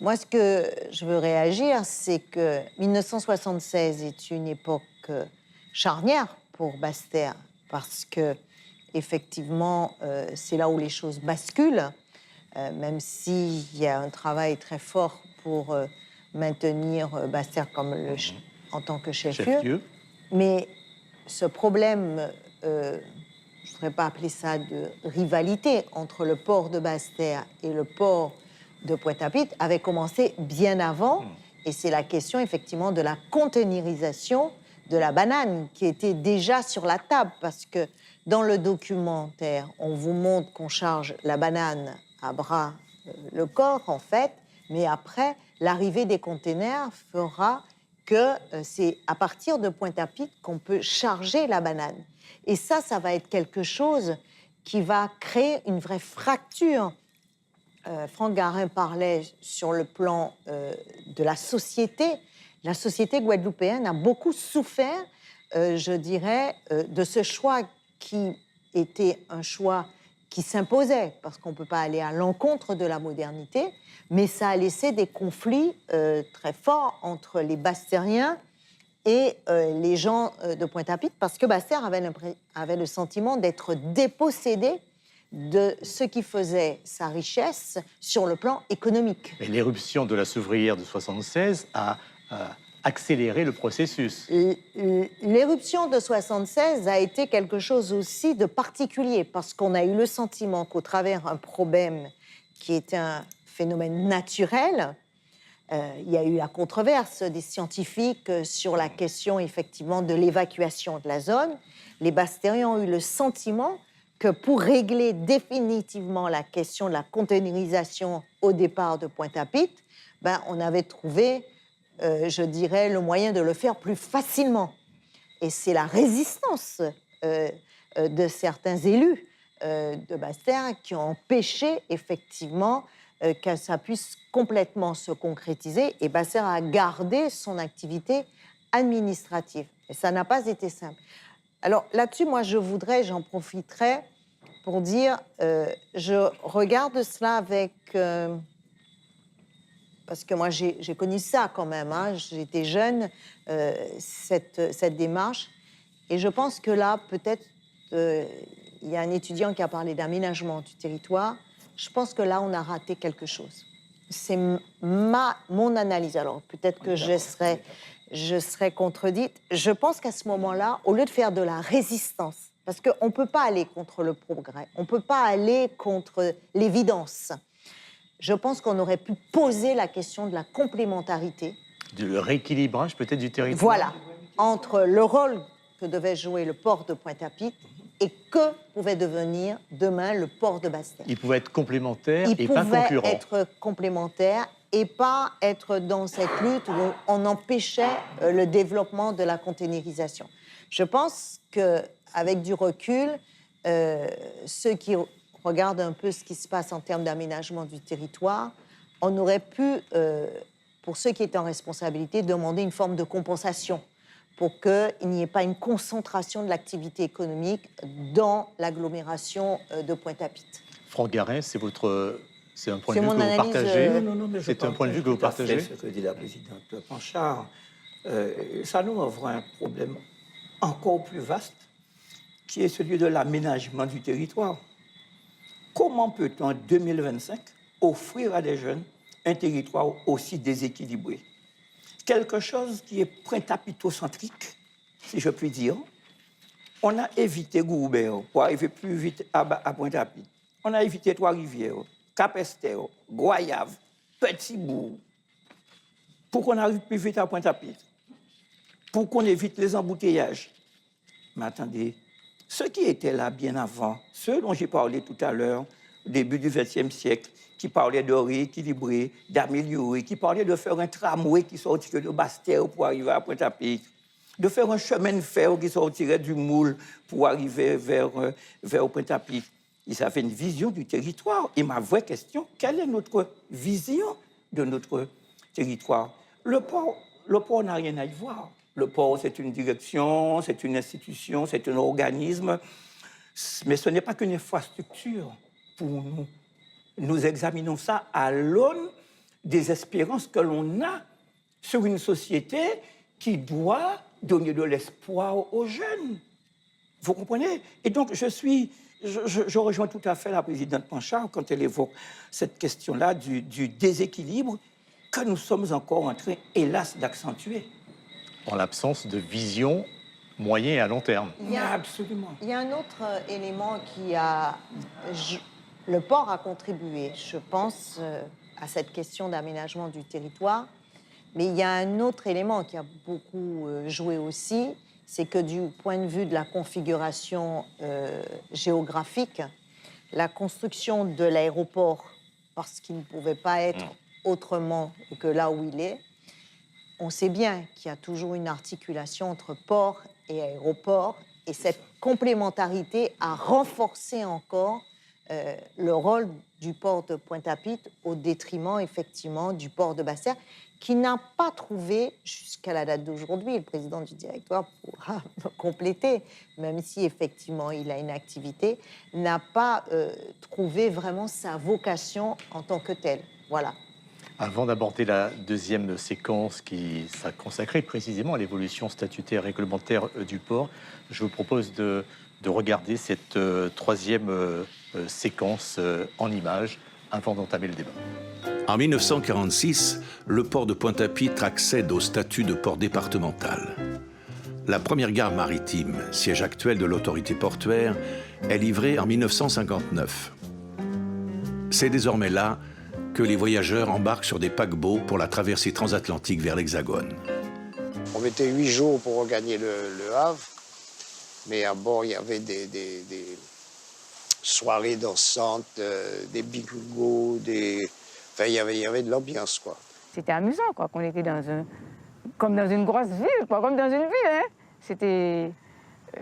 Moi, ce que je veux réagir, c'est que 1976 est une époque charnière pour Basse-Terre, parce que effectivement, c'est là où les choses basculent, même s'il y a un travail très fort pour maintenir Basse-Terre comme en tant que chef-lieu. Mais ce problème, je ne voudrais pas appeler ça de rivalité entre le port de Basse-Terre et le port de Pointe-à-Pitre, avait commencé bien avant. Et c'est la question, effectivement, de la containerisation de la banane qui était déjà sur la table, parce que dans le documentaire, on vous montre qu'on charge la banane à bras le corps, en fait, mais après, l'arrivée des containers fera que c'est à partir de Pointe-à-Pitre qu'on peut charger la banane. Et ça va être quelque chose qui va créer une vraie fracture. Franck Garin parlait sur le plan de la société. La société guadeloupéenne a beaucoup souffert, je dirais, de ce choix qui était un choix qui s'imposait, parce qu'on ne peut pas aller à l'encontre de la modernité, mais ça a laissé des conflits très forts entre les Bastériens et les gens de Pointe-à-Pitre, parce que Basse-Terre avait le sentiment d'être dépossédé de ce qui faisait sa richesse sur le plan économique. Et l'éruption de la Souvrière de 76 a accéléré le processus. L'éruption de 76 a été quelque chose aussi de particulier, parce qu'on a eu le sentiment qu'au travers d'un problème qui était un phénomène naturel, il y a eu la controverse des scientifiques sur la question, effectivement, de l'évacuation de la zone. Les Bastériens ont eu le sentiment que pour régler définitivement la question de la containerisation au départ de Pointe-à-Pitre, on avait trouvé, je dirais, le moyen de le faire plus facilement. Et c'est la résistance de certains élus de Basse-Terre qui ont empêché, effectivement, que ça puisse complètement se concrétiser. Et Basse-Terre a gardé son activité administrative. Et ça n'a pas été simple. Alors là-dessus, moi, j'en profiterai pour dire, je regarde cela avec... parce que moi, j'ai connu ça quand même, hein, j'étais jeune, cette démarche. Et je pense que là, peut-être, il y a un étudiant qui a parlé d'aménagement du territoire. Je pense que là, on a raté quelque chose. C'est mon analyse. Alors, peut-être que je serai contredite. Je pense qu'à ce moment-là, au lieu de faire de la résistance, parce qu'on ne peut pas aller contre le progrès, on ne peut pas aller contre l'évidence, je pense qu'on aurait pu poser la question de la complémentarité. Le rééquilibrage peut-être du territoire. Voilà, entre le rôle que devait jouer le port de Pointe-à-Pitre et que pouvait devenir demain le port de Basse-Terre. Il pouvait être complémentaire et pas concurrent. Il pouvait être complémentaire et pas être dans cette lutte où on empêchait le développement de la containerisation. Je pense qu'avec du recul, ceux qui regardent un peu ce qui se passe en termes d'aménagement du territoire, on aurait pu, pour ceux qui étaient en responsabilité, demander une forme de compensation pour qu'il n'y ait pas une concentration de l'activité économique dans l'agglomération de Pointe-à-Pitre. Franck Garin, c'est un point de vue que vous partagez. C'est un point de vue que vous partagez. Ce que dit la présidente Panchard, ça nous ouvre un problème encore plus vaste, qui est celui de l'aménagement du territoire. Comment peut-on, en 2025, offrir à des jeunes un territoire aussi déséquilibré? Quelque chose qui est pointe-à-pitre-centrique, si je puis dire. On a évité Goubert pour arriver plus vite à Pointe-à-Pitre. On a évité Trois-Rivières, Cap-Esther, Goyave, Petit-Bourg, pour qu'on arrive plus vite à Pointe-à-Pitre, pour qu'on évite les embouteillages. Mais attendez, ceux qui étaient là bien avant, ceux dont j'ai parlé tout à l'heure, au début du XXe siècle, qui parlaient de rééquilibrer, d'améliorer, qui parlaient de faire un tramway qui sortirait de Basse-Terre pour arriver à Pointe-à-Pitre, de faire un chemin de fer qui sortirait du Moule pour arriver vers Pointe-à-Pitre. Ils avaient une vision du territoire. Et ma vraie question, quelle est notre vision de notre territoire? Le port n'a rien à y voir. Le port, c'est une direction, c'est une institution, c'est un organisme. Mais ce n'est pas qu'une infrastructure pour nous. Nous examinons ça à l'aune des espérances que l'on a sur une société qui doit donner de l'espoir aux jeunes. Vous comprenez? Et donc, je rejoins tout à fait la présidente Panchard quand elle évoque cette question-là du déséquilibre que nous sommes encore en train, hélas, d'accentuer. En l'absence de vision moyen et à long terme. Absolument. Il y a un autre élément le port a contribué, je pense, à cette question d'aménagement du territoire. Mais il y a un autre élément qui a beaucoup joué aussi, c'est que du point de vue de la configuration géographique, la construction de l'aéroport, parce qu'il ne pouvait pas être autrement que là où il est, on sait bien qu'il y a toujours une articulation entre port et aéroport, et cette complémentarité a renforcé encore le rôle du port de Pointe-à-Pitre au détriment, effectivement, du port de Basse-Terre, qui n'a pas trouvé, jusqu'à la date d'aujourd'hui, le président du directoire pourra compléter, même si, effectivement, il a une activité, n'a pas trouvé vraiment sa vocation en tant que telle. Voilà. Avant d'aborder la deuxième séquence qui sera consacrée précisément à l'évolution statutaire et réglementaire du port, je vous propose de regarder cette troisième séquence en images avant d'entamer le débat. En 1946, le port de Pointe-à-Pitre accède au statut de port départemental. La première gare maritime, siège actuel de l'autorité portuaire, est livrée en 1959. C'est désormais là que les voyageurs embarquent sur des paquebots pour la traversée transatlantique vers l'Hexagone. On mettait 8 jours pour regagner le Havre, mais à bord, il y avait des soirées dansantes, des bingos, Enfin, il y avait de l'ambiance, quoi. C'était amusant, quoi, qu'on était comme dans une grosse ville, quoi, comme dans une ville, hein.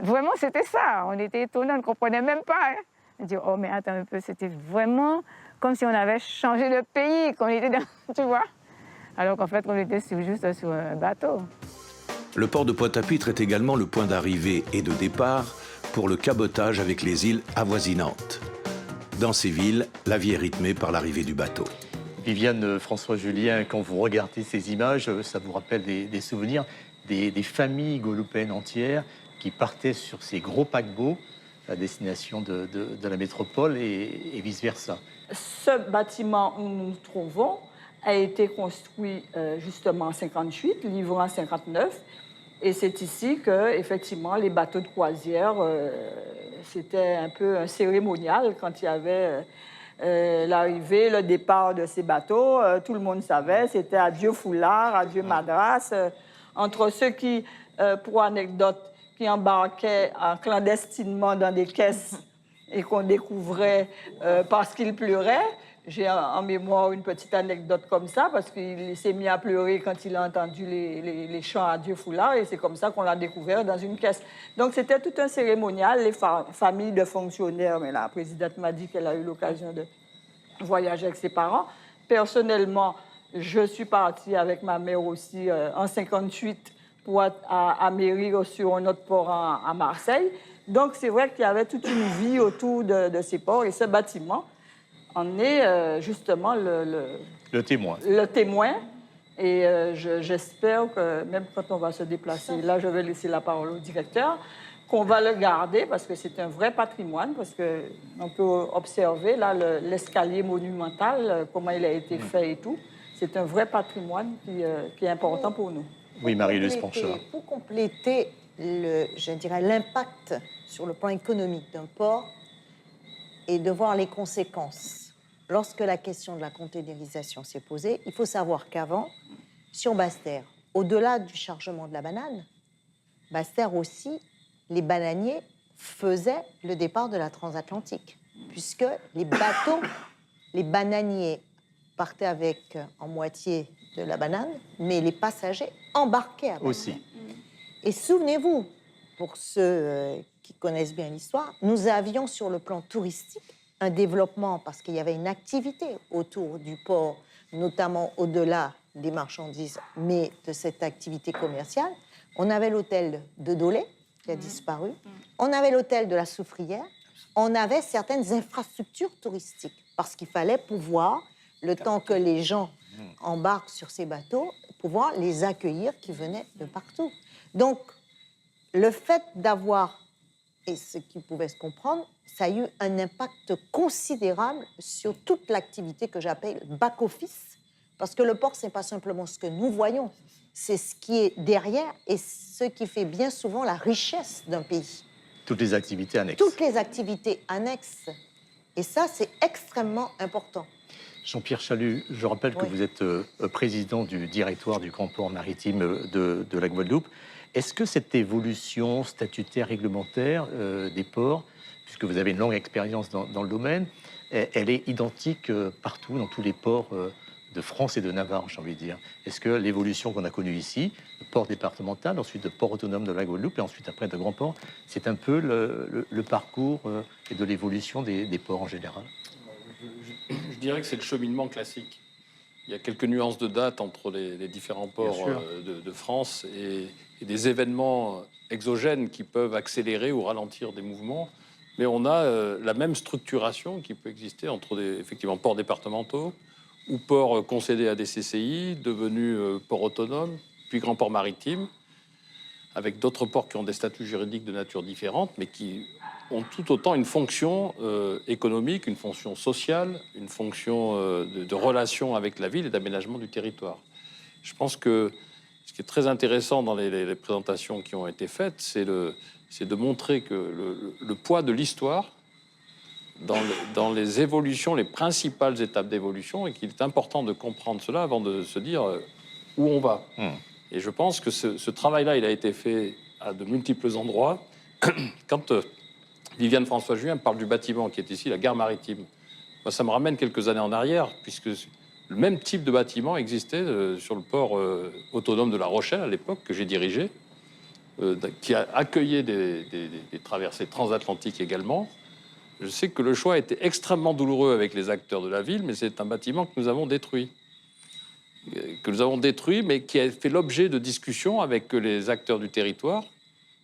Vraiment, c'était ça. On était étonnants, on ne comprenait même pas, hein. On dit, oh, mais attends un peu, c'était vraiment comme si on avait changé de pays, qu'on était dans, tu vois. Alors qu'en fait, on était juste sur un bateau. Le port de Pointe-à-Pitre est également le point d'arrivée et de départ pour le cabotage avec les îles avoisinantes. Dans ces villes, la vie est rythmée par l'arrivée du bateau. Viviane, François-Julien, quand vous regardez ces images, ça vous rappelle des souvenirs des familles guadeloupéennes entières qui partaient sur ces gros paquebots à destination de la métropole et vice-versa. Ce bâtiment où nous nous trouvons a été construit justement en 58, livré en 59. Et c'est ici que, effectivement, les bateaux de croisière, c'était un peu un cérémonial quand il y avait l'arrivée, le départ de ces bateaux. Tout le monde savait, c'était adieu foulard, adieu madras. Entre ceux qui, pour anecdote, qui embarquaient clandestinement dans des caisses et qu'on découvrait parce qu'il pleurait. J'ai en mémoire une petite anecdote comme ça, parce qu'il s'est mis à pleurer quand il a entendu les chants Adieu Foulard, et c'est comme ça qu'on l'a découvert dans une caisse. Donc c'était tout un cérémonial, les familles de fonctionnaires, mais la présidente m'a dit qu'elle a eu l'occasion de voyager avec ses parents. Personnellement, je suis partie avec ma mère aussi en 58 pour amérir sur un autre port à Marseille. Donc c'est vrai qu'il y avait toute une vie autour de ces ports, et ce bâtiment en est justement le témoin. Le témoin. Et j'espère que même quand on va se déplacer, là je vais laisser la parole au directeur, qu'on va le garder parce que c'est un vrai patrimoine, parce qu'on peut observer là l'escalier monumental, comment il a été fait et tout. C'est un vrai patrimoine qui est important pour nous. Oui, Marie-Louise Panchard. Pour compléter, je dirais, l'impact sur le plan économique d'un port et de voir les conséquences. Lorsque la question de la containerisation s'est posée, il faut savoir qu'avant, sur Basse-Terre, au-delà du chargement de la banane, Basse-Terre aussi, les bananiers faisaient le départ de la transatlantique, puisque les bateaux, les bananiers partaient avec en moitié de la banane, mais les passagers embarquaient à banane. Aussi. Et souvenez-vous, pour ceux qui connaissent bien l'histoire, nous avions sur le plan touristique un développement parce qu'il y avait une activité autour du port, notamment au-delà des marchandises, mais de cette activité commerciale. On avait l'hôtel de Dolé, qui a disparu. On avait l'hôtel de la Soufrière. On avait certaines infrastructures touristiques parce qu'il fallait pouvoir, le temps que les gens embarquent sur ces bateaux, pouvoir les accueillir qui venaient de partout. Donc, le fait d'avoir, et ce qui pouvait se comprendre, ça a eu un impact considérable sur toute l'activité que j'appelle back-office, parce que le port, ce n'est pas simplement ce que nous voyons, c'est ce qui est derrière et ce qui fait bien souvent la richesse d'un pays. Toutes les activités annexes. Toutes les activités annexes. Et ça, c'est extrêmement important. Jean-Pierre Chalut, je rappelle que vous êtes président du directoire du Grand Port Maritime de la Guadeloupe. Est-ce que cette évolution statutaire réglementaire des ports, puisque vous avez une longue expérience dans le domaine, elle est identique partout, dans tous les ports de France et de Navarre, j'ai envie de dire? Est-ce que l'évolution qu'on a connue ici, le port départemental, ensuite le port autonome de la Guadeloupe et ensuite après de grands ports, c'est un peu le parcours et de l'évolution des ports en général? Je dirais que c'est le cheminement classique. Il y a quelques nuances de date entre les différents ports de France et des événements exogènes qui peuvent accélérer ou ralentir des mouvements. Mais on a la même structuration qui peut exister entre effectivement ports départementaux ou ports concédés à des CCI, devenus ports autonomes, puis grands ports maritimes, avec d'autres ports qui ont des statuts juridiques de nature différente, mais qui ont tout autant une fonction économique, une fonction sociale, une fonction de relation avec la ville et d'aménagement du territoire. Je pense que ce qui est très intéressant dans les présentations qui ont été faites, c'est de montrer que le poids de l'histoire dans les évolutions, les principales étapes d'évolution, et qu'il est important de comprendre cela avant de se dire où on va. Et je pense que ce travail-là, il a été fait à de multiples endroits. Quand Viviane François-Julien parle du bâtiment qui est ici, la gare maritime, moi, ça me ramène quelques années en arrière, puisque le même type de bâtiment existait sur le port autonome de La Rochelle, à l'époque, que j'ai dirigé, qui a accueilli des traversées transatlantiques également. Je sais que le choix a été extrêmement douloureux avec les acteurs de la ville, mais c'est un bâtiment que nous avons détruit. Mais qui a fait l'objet de discussions avec les acteurs du territoire.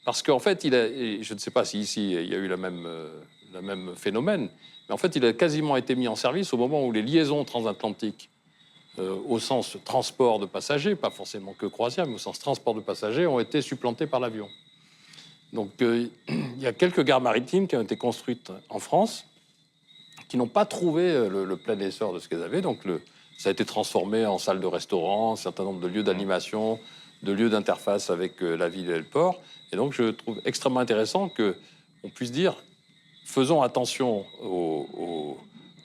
Parce qu'en fait, je ne sais pas si ici il y a eu le même phénomène, mais en fait, il a quasiment été mis en service au moment où les liaisons transatlantiques, au sens transport de passagers, pas forcément que croisière, mais au sens transport de passagers, ont été supplantées par l'avion. Donc, il y a quelques gares maritimes qui ont été construites en France, qui n'ont pas trouvé le plein essor de ce qu'elles avaient. Donc, ça a été transformé en salle de restaurant, un certain nombre de lieux d'animation, de lieux d'interface avec la ville et le port. Et donc, je trouve extrêmement intéressant qu'on puisse dire, faisons attention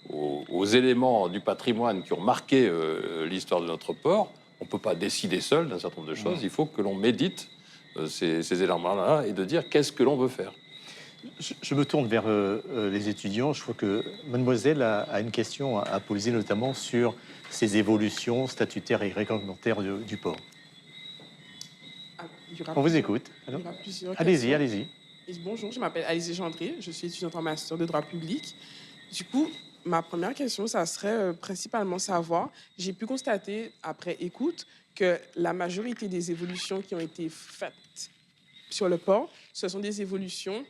aux éléments du patrimoine qui ont marqué l'histoire de notre port. On ne peut pas décider seul d'un certain nombre de choses. Il faut que l'on médite ces éléments-là et de dire qu'est-ce que l'on veut faire. Je me tourne vers les étudiants. Je crois que mademoiselle a une question à poser, notamment sur ces évolutions statutaires et réglementaires du port. On vous écoute. Allez-y, allez-y. Bonjour, je m'appelle Alizée Gendré, je suis étudiante en master de droit public. Du coup, ma première question, ça serait principalement savoir, j'ai pu constater après écoute que la majorité des évolutions qui ont été faites sur le port, ce sont des évolutions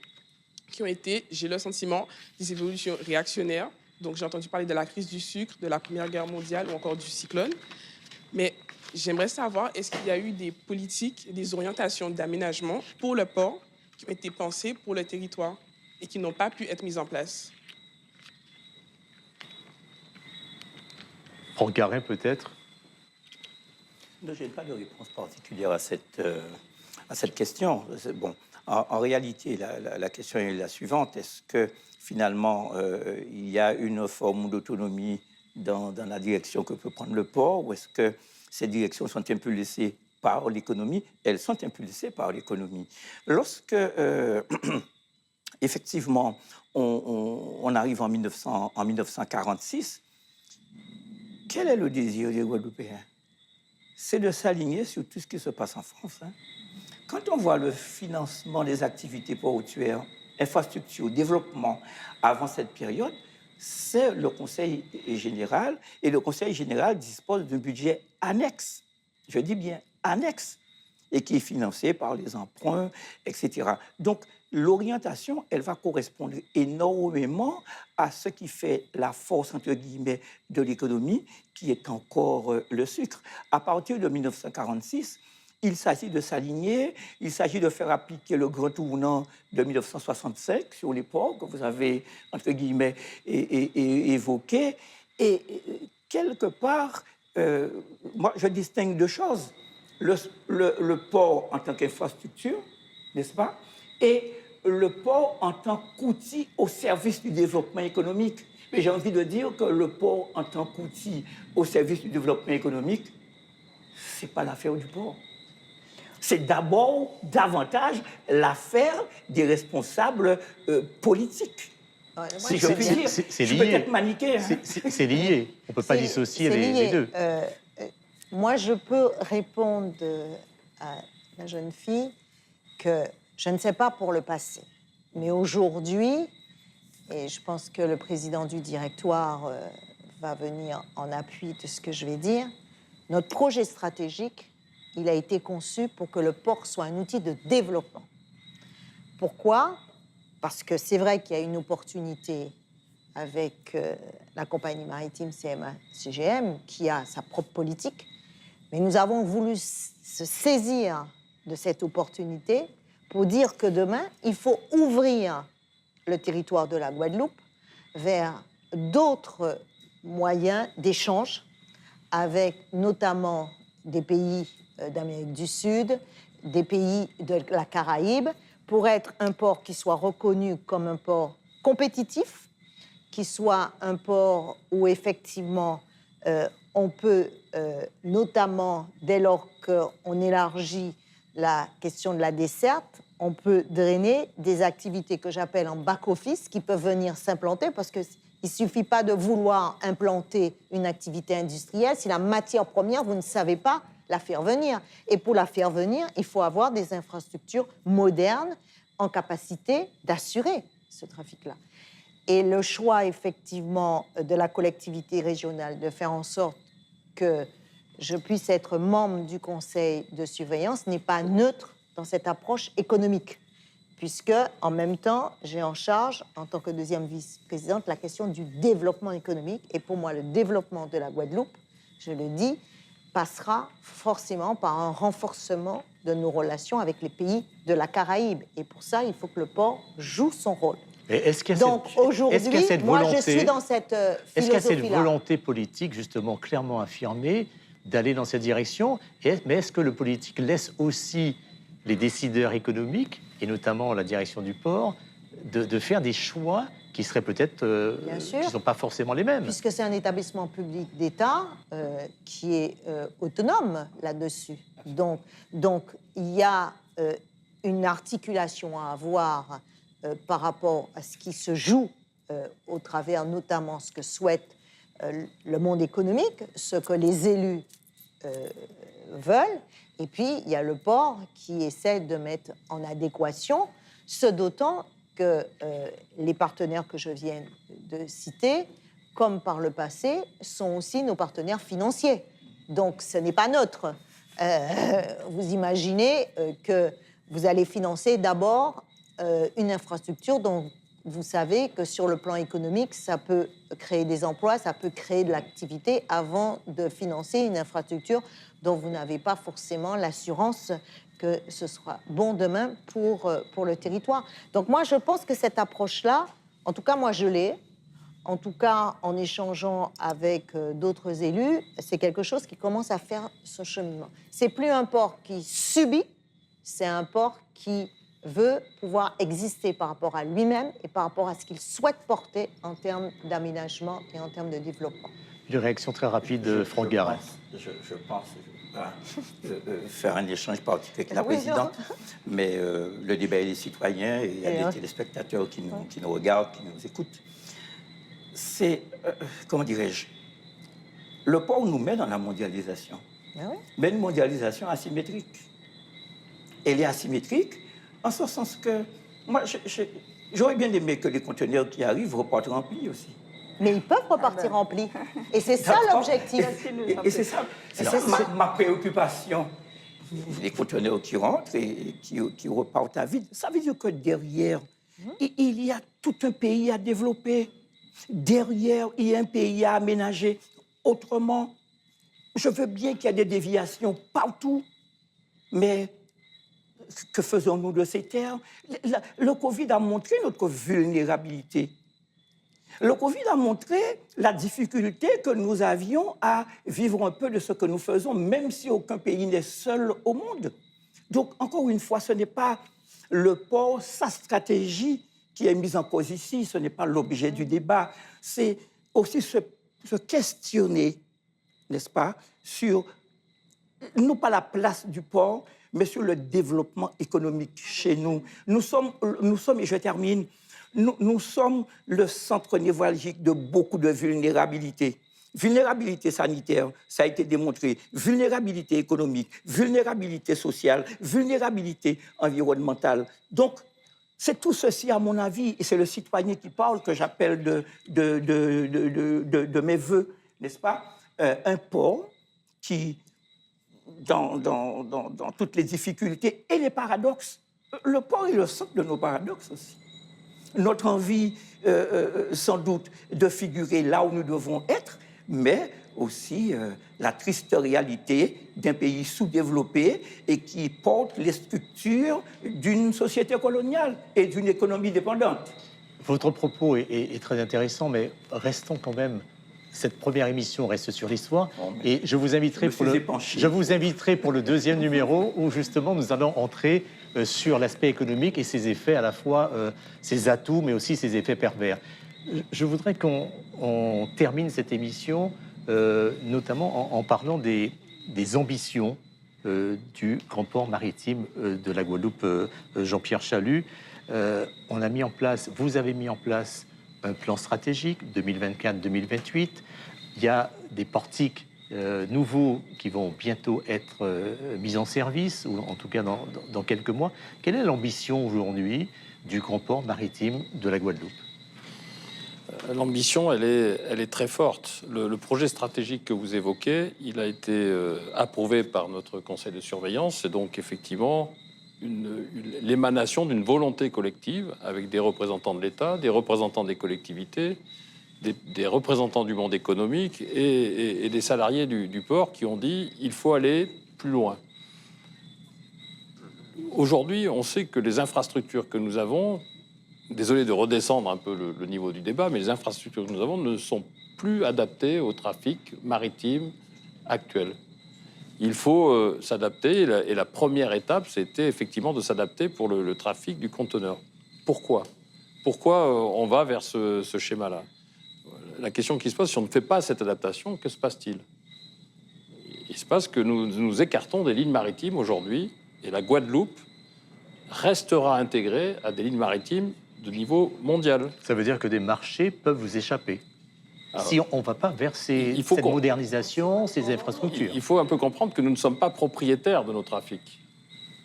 qui ont été, j'ai le sentiment, des évolutions réactionnaires. Donc, j'ai entendu parler de la crise du sucre, de la Première Guerre mondiale ou encore du cyclone. Mais j'aimerais savoir, est-ce qu'il y a eu des politiques, des orientations d'aménagement pour le port qui ont été pensées pour le territoire et qui n'ont pas pu être mises en place? Franck Garin, peut-être? Je n'ai pas de réponse particulière à cette question. Bon, en réalité, la question est la suivante. Est-ce que, finalement, il y a une forme d'autonomie dans la direction que peut prendre le port, ou est-ce que ces directions sont impulsées par l'économie? Elles sont impulsées par l'économie. Lorsque, effectivement, on arrive en 1946, quel est le désir des Guadeloupéens? C'est de s'aligner sur tout ce qui se passe en France. Quand on voit le financement des activités portuaires, infrastructures, développement avant cette période, c'est le Conseil général, et le Conseil général dispose d'un budget annexe, je dis bien annexe, et qui est financé par les emprunts, etc. Donc, l'orientation, elle va correspondre énormément à ce qui fait la force, entre guillemets, de l'économie, qui est encore le sucre. À partir de 1946, il s'agit de s'aligner, il s'agit de faire appliquer le grand tournant de 1965 sur les ports que vous avez, entre guillemets, évoqué. Et quelque part, moi, je distingue deux choses. Le port en tant qu'infrastructure, n'est-ce pas? Et le port en tant qu'outil au service du développement économique. Mais j'ai envie de dire que le port, en tant qu'outil au service du développement économique, ce n'est pas l'affaire du port. C'est d'abord davantage l'affaire des responsables politiques. Si je puis dire, C'est je peux lié. être manichéen. C'est lié. On ne peut pas dissocier C'est les lié. deux. Moi, je peux répondre à la jeune fille que je ne sais pas pour le passé. Mais aujourd'hui, et je pense que le président du directoire va venir en appui de ce que je vais dire, notre projet stratégique, il a été conçu pour que le port soit un outil de développement. Pourquoi ? Parce que c'est vrai qu'il y a une opportunité avec la compagnie maritime CMA-CGM qui a sa propre politique, mais nous avons voulu se saisir de cette opportunité pour dire que demain, il faut ouvrir le territoire de la Guadeloupe vers d'autres moyens d'échange avec notamment des pays d'Amérique du Sud, des pays de la Caraïbe, pour être un port qui soit reconnu comme un port compétitif, qui soit un port où effectivement on peut, notamment dès lors qu'on élargit la question de la desserte, on peut drainer des activités que j'appelle en back-office qui peuvent venir s'implanter parce qu'il ne suffit pas de vouloir implanter une activité industrielle si la matière première, vous ne savez pas la faire venir. Et pour la faire venir, il faut avoir des infrastructures modernes en capacité d'assurer ce trafic-là. Et le choix, effectivement, de la collectivité régionale de faire en sorte que je puisse être membre du conseil de surveillance n'est pas neutre dans cette approche économique, puisque, en même temps, j'ai en charge, en tant que deuxième vice-présidente, la question du développement économique. Et pour moi, le développement de la Guadeloupe, je le dis, passera forcément par un renforcement de nos relations avec les pays de la Caraïbe. Et pour ça, il faut que le port joue son rôle. Donc aujourd'hui, moi, je suis dans cette philosophie-là. Est-ce qu'il y a cette volonté politique, justement, clairement affirmée, d'aller dans cette direction? Mais est-ce que le politique laisse aussi les décideurs économiques, et notamment la direction du port, de faire des choix qui seraient peut-être qui ne sont pas forcément les mêmes? Puisque c'est un établissement public d'État qui est autonome là-dessus. Donc, il y a une articulation à avoir par rapport à ce qui se joue au travers notamment ce que souhaite le monde économique, ce que les élus veulent. Et puis, il y a le port qui essaie de mettre en adéquation, ce d'autant que les partenaires que je viens de citer, comme par le passé, sont aussi nos partenaires financiers. Donc, ce n'est pas neutre. Vous imaginez que vous allez financer d'abord une infrastructure dont vous savez que sur le plan économique, ça peut créer des emplois, ça peut créer de l'activité avant de financer une infrastructure dont vous n'avez pas forcément l'assurance que ce sera bon demain pour le territoire. Donc moi, je pense que cette approche-là, en tout cas, moi, je l'ai. En tout cas, en échangeant avec d'autres élus, c'est quelque chose qui commence à faire ce cheminement. C'est plus un port qui subit, c'est un port qui veut pouvoir exister par rapport à lui-même et par rapport à ce qu'il souhaite porter en termes d'aménagement et en termes de développement. Une réaction très rapide de Franck Garin. Je pense, je ne vais pas faire un échange politique avec la présidente, mais le débat est des citoyens et il y a des téléspectateurs qui nous regardent, qui nous écoutent. C'est, comment dirais-je, le port nous met dans la mondialisation, mais une mondialisation asymétrique. Elle est asymétrique en ce sens que moi, j'aurais bien aimé que les conteneurs qui arrivent repartent remplis aussi. Mais ils peuvent repartir remplis. Et c'est ça l'objectif. Et c'est ça, ma préoccupation. Les conteneurs qui rentrent et qui repartent à vide. Ça veut dire que derrière, il y a tout un pays à développer. Derrière, il y a un pays à aménager. Autrement, je veux bien qu'il y ait des déviations partout, mais que faisons-nous de ces terres? Le Covid a montré notre vulnérabilité. Le Covid a montré la difficulté que nous avions à vivre un peu de ce que nous faisons, même si aucun pays n'est seul au monde. Donc, encore une fois, ce n'est pas le port, sa stratégie qui est mis en cause ici, ce n'est pas l'objet du débat, c'est aussi se questionner, n'est-ce pas, sur, non pas la place du port, mais sur le développement économique chez nous. Nous sommes et je termine, nous sommes le centre névralgique de beaucoup de vulnérabilités. Vulnérabilité sanitaire, ça a été démontré. Vulnérabilité économique, vulnérabilité sociale, vulnérabilité environnementale. Donc, c'est tout ceci, à mon avis, et c'est le citoyen qui parle que j'appelle de mes voeux, n'est-ce pas? Un port qui, dans toutes les difficultés et les paradoxes, le port est le centre de nos paradoxes aussi. Notre envie, sans doute, de figurer là où nous devons être, mais aussi la triste réalité d'un pays sous-développé et qui porte les structures d'une société coloniale et d'une économie dépendante. Votre propos est très intéressant, mais restons quand même... Cette première émission reste sur l'histoire et je vous inviterai pour le deuxième numéro où justement nous allons entrer sur l'aspect économique et ses effets, à la fois ses atouts mais aussi ses effets pervers. Je voudrais qu'on termine cette émission notamment en parlant des ambitions du grand port maritime de la Guadeloupe, Jean-Pierre Chalut. On a mis en place, vous avez mis en place un plan stratégique 2024-2028. Il y a des portiques nouveaux qui vont bientôt être mis en service, ou en tout cas dans quelques mois. Quelle est l'ambition aujourd'hui du grand port maritime de la Guadeloupe? L'ambition, elle est très forte. Le projet stratégique que vous évoquez, il a été approuvé par notre conseil de surveillance. C'est donc effectivement l'émanation d'une volonté collective avec des représentants de l'État, des représentants des collectivités, des représentants du monde économique et des salariés du port qui ont dit il faut aller plus loin. Aujourd'hui, on sait que les infrastructures que nous avons, désolé de redescendre un peu le niveau du débat, mais les infrastructures que nous avons ne sont plus adaptées au trafic maritime actuel. Il faut s'adapter, et la première étape, c'était effectivement de s'adapter pour le trafic du conteneur. Pourquoi on va vers ce schéma-là? La question qui se pose, si on ne fait pas cette adaptation, que se passe-t-il? Il se passe que nous écartons des lignes maritimes aujourd'hui, et la Guadeloupe restera intégrée à des lignes maritimes de niveau mondial. Ça veut dire que des marchés peuvent vous échapper. Alors, si on ne va pas vers cette modernisation, ces infrastructures. Il faut un peu comprendre que nous ne sommes pas propriétaires de nos trafics.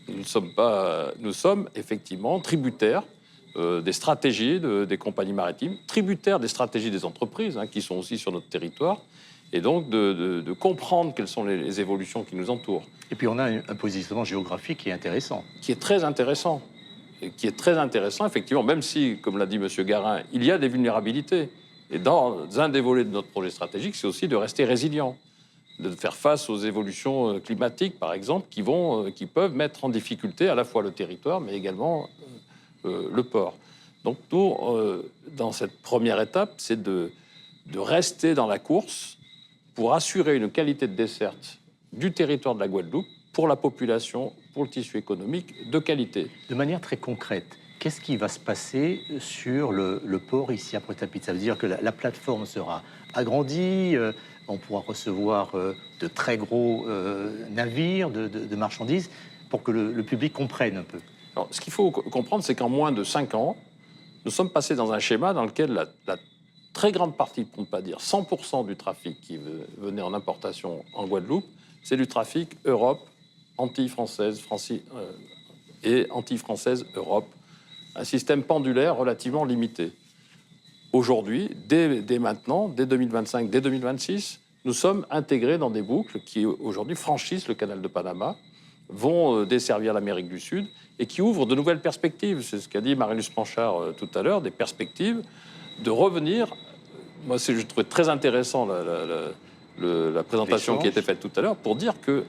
Nous sommes effectivement tributaires des stratégies des compagnies maritimes, tributaires des stratégies des entreprises qui sont aussi sur notre territoire, et donc de comprendre quelles sont les évolutions qui nous entourent. Et puis on a un positionnement géographique qui est intéressant. Qui est très intéressant. Et qui est très intéressant, effectivement, même si, comme l'a dit M. Garin, il y a des vulnérabilités. Et dans un des volets de notre projet stratégique, c'est aussi de rester résilient, de faire face aux évolutions climatiques, par exemple, qui peuvent mettre en difficulté à la fois le territoire, mais également le port. Donc, nous, dans cette première étape, c'est de rester dans la course pour assurer une qualité de desserte du territoire de la Guadeloupe pour la population, pour le tissu économique de qualité. De manière très concrète, qu'est-ce qui va se passer sur le port ici à Pointe-à-Pitre? Ça veut dire que la plateforme sera agrandie, on pourra recevoir de très gros navires de marchandises pour que le public comprenne un peu. Alors, ce qu'il faut comprendre, c'est qu'en moins de 5 ans, nous sommes passés dans un schéma dans lequel la très grande partie, pour ne pas dire 100% du trafic qui venait en importation en Guadeloupe, c'est du trafic Europe, Antilles françaises, et Antilles françaises, Europe. Un système pendulaire relativement limité. Aujourd'hui, dès maintenant, dès 2025, dès 2026, nous sommes intégrés dans des boucles qui, aujourd'hui, franchissent le canal de Panama, vont desservir l'Amérique du Sud et qui ouvrent de nouvelles perspectives. C'est ce qu'a dit Marilus Panchard tout à l'heure, des perspectives de revenir. Moi, je trouvais très intéressant la présentation qui a été faite tout à l'heure pour dire que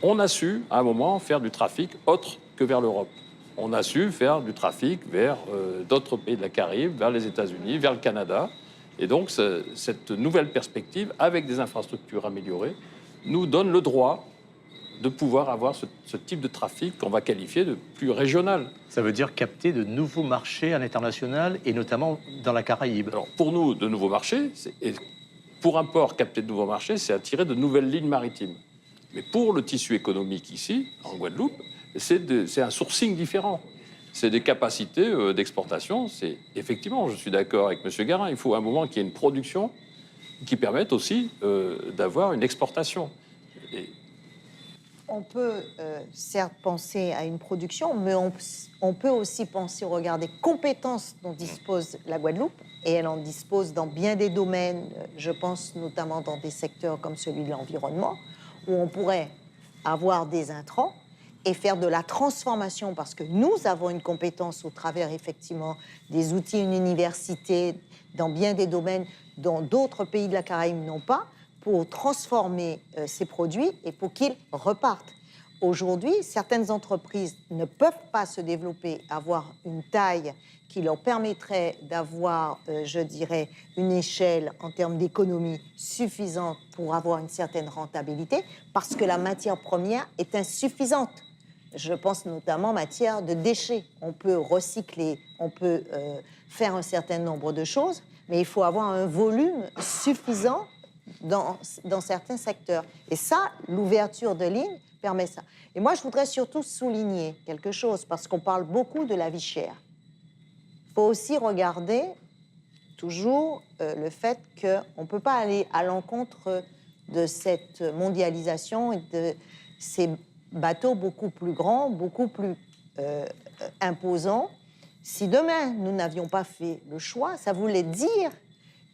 on a su, à un moment, faire du trafic autre que vers l'Europe. On a su faire du trafic vers d'autres pays de la Caraïbe, vers les États-Unis, vers le Canada. Et donc, cette nouvelle perspective, avec des infrastructures améliorées, nous donne le droit de pouvoir avoir ce type de trafic qu'on va qualifier de plus régional. Ça veut dire capter de nouveaux marchés à l'international et notamment dans la Caraïbe. Alors pour nous, de nouveaux marchés, et pour un port, capter de nouveaux marchés, c'est attirer de nouvelles lignes maritimes. Mais pour le tissu économique ici, en Guadeloupe, c'est un sourcing différent. C'est des capacités d'exportation. Effectivement, je suis d'accord avec M. Garin, il faut à un moment qu'il y ait une production qui permette aussi d'avoir une exportation. On peut certes penser à une production, mais on peut aussi penser au regard des compétences dont dispose la Guadeloupe, et elle en dispose dans bien des domaines, je pense notamment dans des secteurs comme celui de l'environnement, où on pourrait avoir des intrants et faire de la transformation, parce que nous avons une compétence au travers effectivement des outils, une université, dans bien des domaines dont d'autres pays de la Caraïbe n'ont pas, pour transformer ces produits et pour qu'ils repartent. Aujourd'hui, certaines entreprises ne peuvent pas se développer, avoir une taille qui leur permettrait d'avoir, je dirais, une échelle en termes d'économie suffisante pour avoir une certaine rentabilité, parce que la matière première est insuffisante. Je pense notamment en matière de déchets. On peut recycler, on peut faire un certain nombre de choses, mais il faut avoir un volume suffisant dans certains secteurs. Et ça, l'ouverture de lignes permet ça. Et moi, je voudrais surtout souligner quelque chose, parce qu'on parle beaucoup de la vie chère. Il faut aussi regarder toujours le fait qu'on ne peut pas aller à l'encontre de cette mondialisation et de ces bateaux beaucoup plus grands, beaucoup plus imposants. Si demain, nous n'avions pas fait le choix, ça voulait dire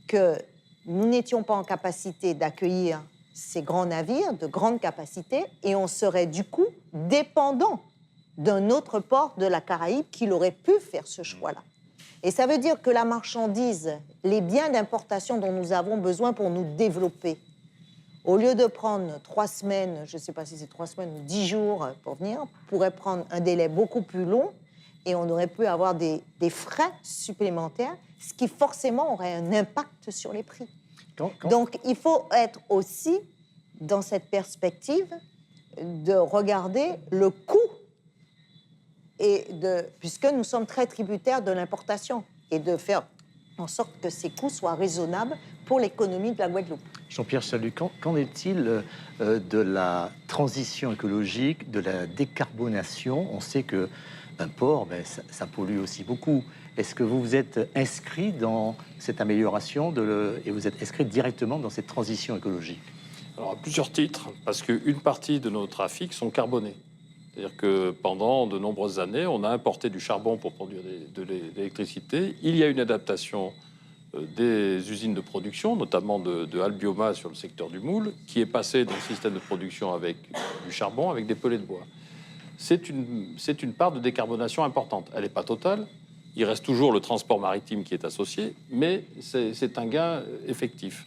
que nous n'étions pas en capacité d'accueillir ces grands navires de grande capacité et on serait du coup dépendant d'un autre port de la Caraïbe qui aurait pu faire ce choix-là. Et ça veut dire que la marchandise, les biens d'importation dont nous avons besoin pour nous développer, au lieu de prendre 3 semaines, je ne sais pas si c'est 3 semaines ou 10 jours pour venir, pourrait prendre un délai beaucoup plus long et on aurait pu avoir des frais supplémentaires, ce qui forcément aurait un impact sur les prix. Donc il faut être aussi dans cette perspective de regarder le coût, puisque nous sommes très tributaires de l'importation, et de faire en sorte que ces coûts soient raisonnables pour l'économie de la Guadeloupe. Jean-Pierre Chalut, qu'en est-il de la transition écologique, de la décarbonation? On sait qu'un port, ça pollue aussi beaucoup. Est-ce que vous vous êtes inscrit dans cette amélioration et vous êtes inscrit directement dans cette transition écologique? Alors, à plusieurs titres, parce qu'une partie de nos trafics sont carbonés. C'est-à-dire que pendant de nombreuses années, on a importé du charbon pour produire de l'électricité. Il y a une adaptation des usines de production, notamment de Albioma sur le secteur du moule, qui est passée dans le système de production avec du charbon, avec des pellets de bois. C'est une part de décarbonation importante. Elle n'est pas totale. Il reste toujours le transport maritime qui est associé, mais c'est un gain effectif.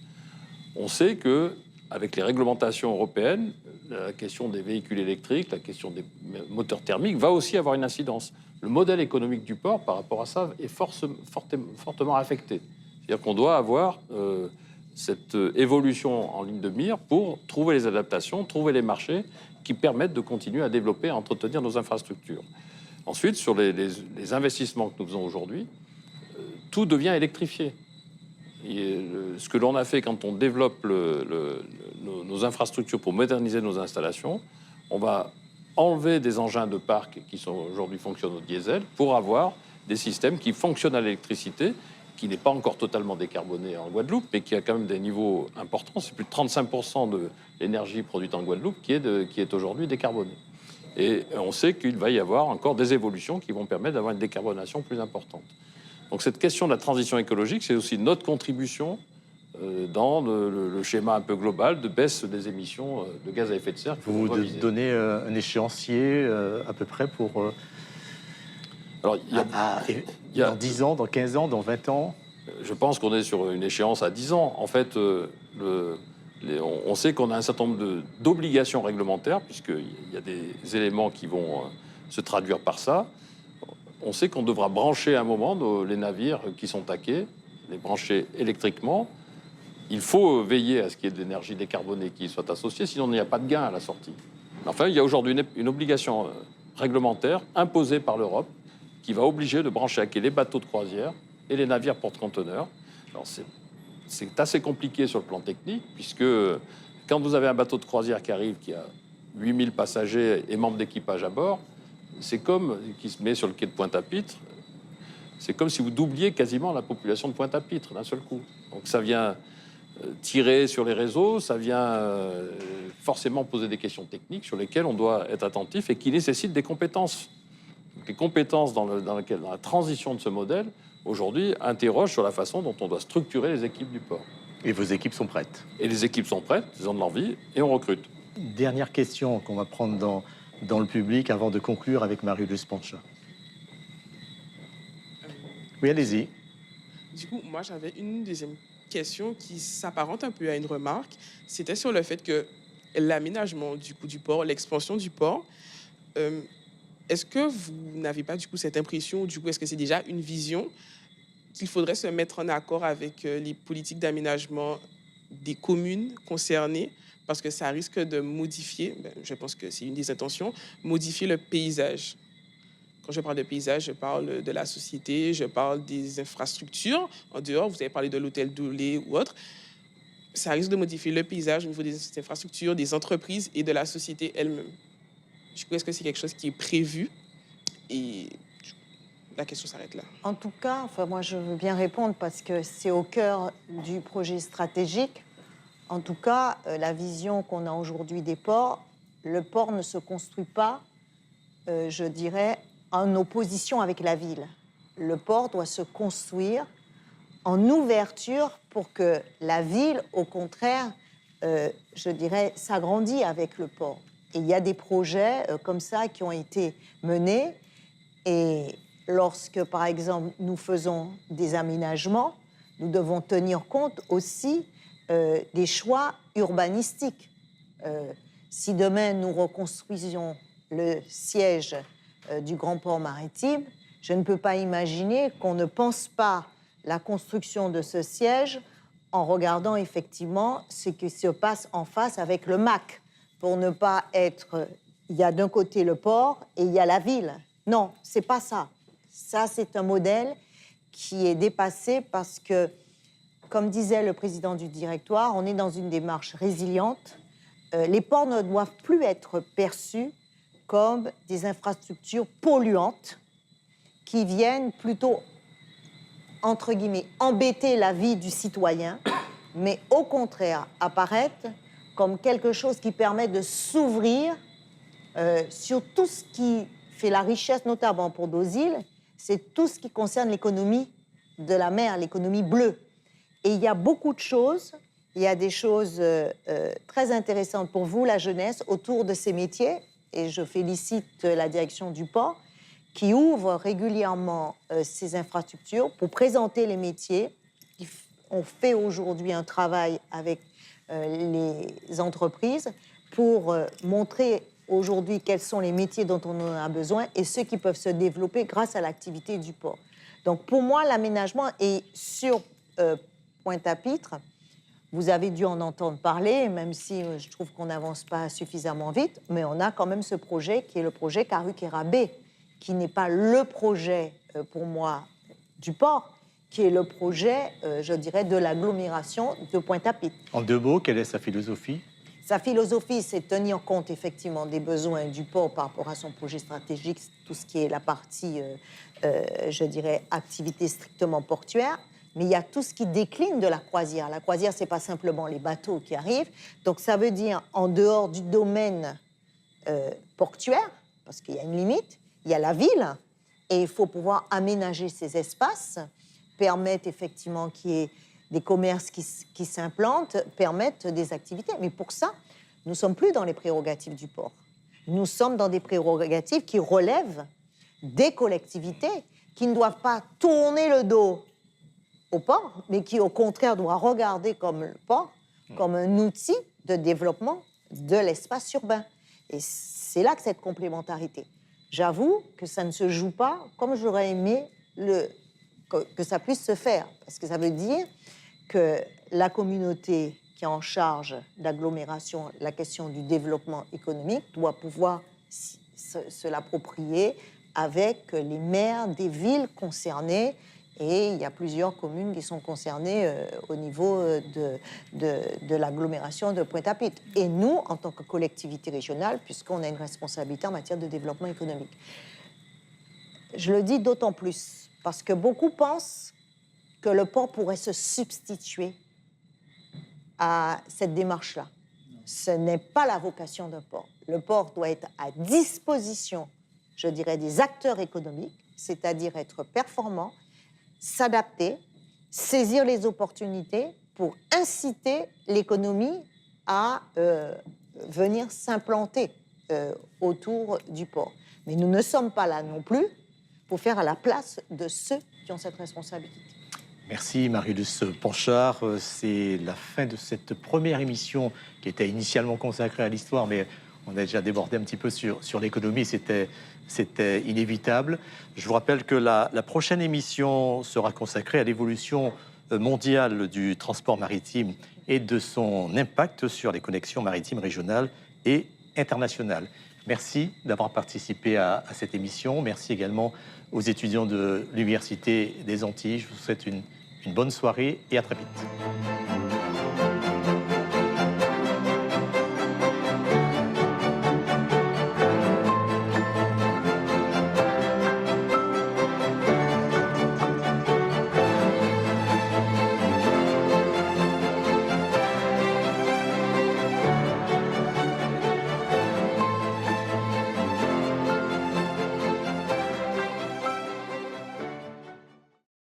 On sait qu'avec les réglementations européennes, la question des véhicules électriques, la question des moteurs thermiques va aussi avoir une incidence. Le modèle économique du port, par rapport à ça, est fortement affecté. C'est-à-dire qu'on doit avoir cette évolution en ligne de mire pour trouver les adaptations, trouver les marchés qui permettent de continuer à développer, à entretenir nos infrastructures. Ensuite, sur les investissements que nous faisons aujourd'hui, tout devient électrifié. Et ce que l'on a fait quand on développe nos infrastructures pour moderniser nos installations, on va enlever des engins de parc qui aujourd'hui fonctionnent au diesel pour avoir des systèmes qui fonctionnent à l'électricité, qui n'est pas encore totalement décarboné en Guadeloupe, mais qui a quand même des niveaux importants. C'est plus de 35% de l'énergie produite en Guadeloupe qui est aujourd'hui décarbonée. Et on sait qu'il va y avoir encore des évolutions qui vont permettre d'avoir une décarbonation plus importante. Donc cette question de la transition écologique, c'est aussi notre contribution dans le schéma un peu global de baisse des émissions de gaz à effet de serre. Vous donnez un échéancier à peu près pour... Alors, dans 10 ans, dans 15 ans, dans 20 ans? Je pense qu'on est sur une échéance à 10 ans. En fait, on sait qu'on a un certain nombre d'obligations réglementaires, puisqu'il y a des éléments qui vont se traduire par ça. On sait qu'on devra brancher à un moment les navires qui sont taqués, les brancher électriquement. Il faut veiller à ce qu'il y ait de l'énergie décarbonée qui soit associée, sinon il n'y a pas de gain à la sortie. Enfin, il y a aujourd'hui une obligation réglementaire imposée par l'Europe qui va obliger de brancher à quai les bateaux de croisière et les navires porte-conteneurs. Alors c'est assez compliqué sur le plan technique, puisque quand vous avez un bateau de croisière qui arrive, qui a 8000 passagers et membres d'équipage à bord, c'est comme, qui se met sur le quai de Pointe-à-Pitre, c'est comme si vous doubliez quasiment la population de Pointe-à-Pitre d'un seul coup. Donc ça vient tirer sur les réseaux, ça vient forcément poser des questions techniques sur lesquelles on doit être attentif et qui nécessitent des compétences. Donc les compétences dans la transition de ce modèle, aujourd'hui, interrogent sur la façon dont on doit structurer les équipes du port. Et vos équipes sont prêtes? Et les équipes sont prêtes, elles ont de l'envie, et on recrute. Dernière question qu'on va prendre dans le public avant de conclure avec Marie-Luce Pancha. Oui, allez-y. Du coup, moi, j'avais une deuxième question qui s'apparente un peu à une remarque. C'était sur le fait que l'aménagement du port, l'expansion du port, est-ce que vous n'avez pas du coup cette impression, du coup, est-ce que c'est déjà une vision qu'il faudrait se mettre en accord avec les politiques d'aménagement des communes concernées, parce que ça risque de modifier, je pense que c'est une des intentions, modifier le paysage. Quand je parle de paysage, je parle de la société, je parle des infrastructures. En dehors, vous avez parlé de l'hôtel Doulé ou autre. Ça risque de modifier le paysage au niveau des infrastructures, des entreprises et de la société elle-même. Du coup, est-ce que c'est quelque chose qui est prévu? Et la question s'arrête là. En tout cas, moi, je veux bien répondre parce que c'est au cœur du projet stratégique. En tout cas, la vision qu'on a aujourd'hui des ports, le port ne se construit pas, je dirais, en opposition avec la ville. Le port doit se construire en ouverture pour que la ville, au contraire, je dirais, s'agrandit avec le port. Et il y a des projets comme ça qui ont été menés. Et lorsque, par exemple, nous faisons des aménagements, nous devons tenir compte aussi des choix urbanistiques. Si demain nous reconstruisions le siège du Grand Port Maritime, je ne peux pas imaginer qu'on ne pense pas la construction de ce siège en regardant effectivement ce qui se passe en face avec le MAC, pour ne pas être... Il y a d'un côté le port et il y a la ville. Non, c'est pas ça. Ça, c'est un modèle qui est dépassé parce que, comme disait le président du directoire, on est dans une démarche résiliente. Les ports ne doivent plus être perçus comme des infrastructures polluantes qui viennent plutôt, entre guillemets, embêter la vie du citoyen, mais au contraire apparaître comme quelque chose qui permet de s'ouvrir sur tout ce qui fait la richesse, notamment pour nos îles, c'est tout ce qui concerne l'économie de la mer, l'économie bleue. Et il y a beaucoup de choses, il y a des choses très intéressantes pour vous, la jeunesse, autour de ces métiers. Et je félicite la direction du port qui ouvre régulièrement ces infrastructures pour présenter les métiers. On fait aujourd'hui un travail avec les entreprises pour montrer aujourd'hui quels sont les métiers dont on en a besoin et ceux qui peuvent se développer grâce à l'activité du port. Donc pour moi, l'aménagement est sur Pointe-à-Pitre. Vous avez dû en entendre parler, même si je trouve qu'on n'avance pas suffisamment vite, mais on a quand même ce projet qui est le projet Caruquera-Baie, qui n'est pas le projet, pour moi, du port, qui est le projet, je dirais, de l'agglomération de Pointe-à-Pitre. En deux mots, quelle est sa philosophie? Sa philosophie, c'est tenir compte effectivement des besoins du port par rapport à son projet stratégique, tout ce qui est la partie, je dirais, activité strictement portuaire. Mais il y a tout ce qui décline de la croisière. La croisière, ce n'est pas simplement les bateaux qui arrivent. Donc ça veut dire, en dehors du domaine portuaire, parce qu'il y a une limite, il y a la ville, et il faut pouvoir aménager ces espaces, permettre effectivement qu'il y ait des commerces qui s'implantent, permettent des activités. Mais pour ça, nous ne sommes plus dans les prérogatives du port. Nous sommes dans des prérogatives qui relèvent des collectivités, qui ne doivent pas tourner le dos au port, mais qui, au contraire, doit regarder comme le port comme un outil de développement de l'espace urbain. Et c'est là que cette complémentarité. J'avoue que ça ne se joue pas comme j'aurais aimé que ça puisse se faire, parce que ça veut dire que la communauté qui est en charge d'agglomération, la question du développement économique, doit pouvoir se l'approprier avec les maires des villes concernées. Et il y a plusieurs communes qui sont concernées au niveau de l'agglomération de Pointe-à-Pitre. Et nous, en tant que collectivité régionale, puisqu'on a une responsabilité en matière de développement économique. Je le dis d'autant plus parce que beaucoup pensent que le port pourrait se substituer à cette démarche-là. Ce n'est pas la vocation d'un port. Le port doit être à disposition, je dirais, des acteurs économiques, c'est-à-dire être performant, s'adapter, saisir les opportunités pour inciter l'économie à venir s'implanter autour du port. Mais nous ne sommes pas là non plus pour faire à la place de ceux qui ont cette responsabilité. Merci Marie-Luce Ponchard. C'est la fin de cette première émission qui était initialement consacrée à l'histoire, mais on a déjà débordé un petit peu sur l'économie, c'était inévitable. Je vous rappelle que la prochaine émission sera consacrée à l'évolution mondiale du transport maritime et de son impact sur les connexions maritimes régionales et internationales. Merci d'avoir participé à cette émission. Merci également aux étudiants de l'Université des Antilles. Je vous souhaite une bonne soirée et à très vite.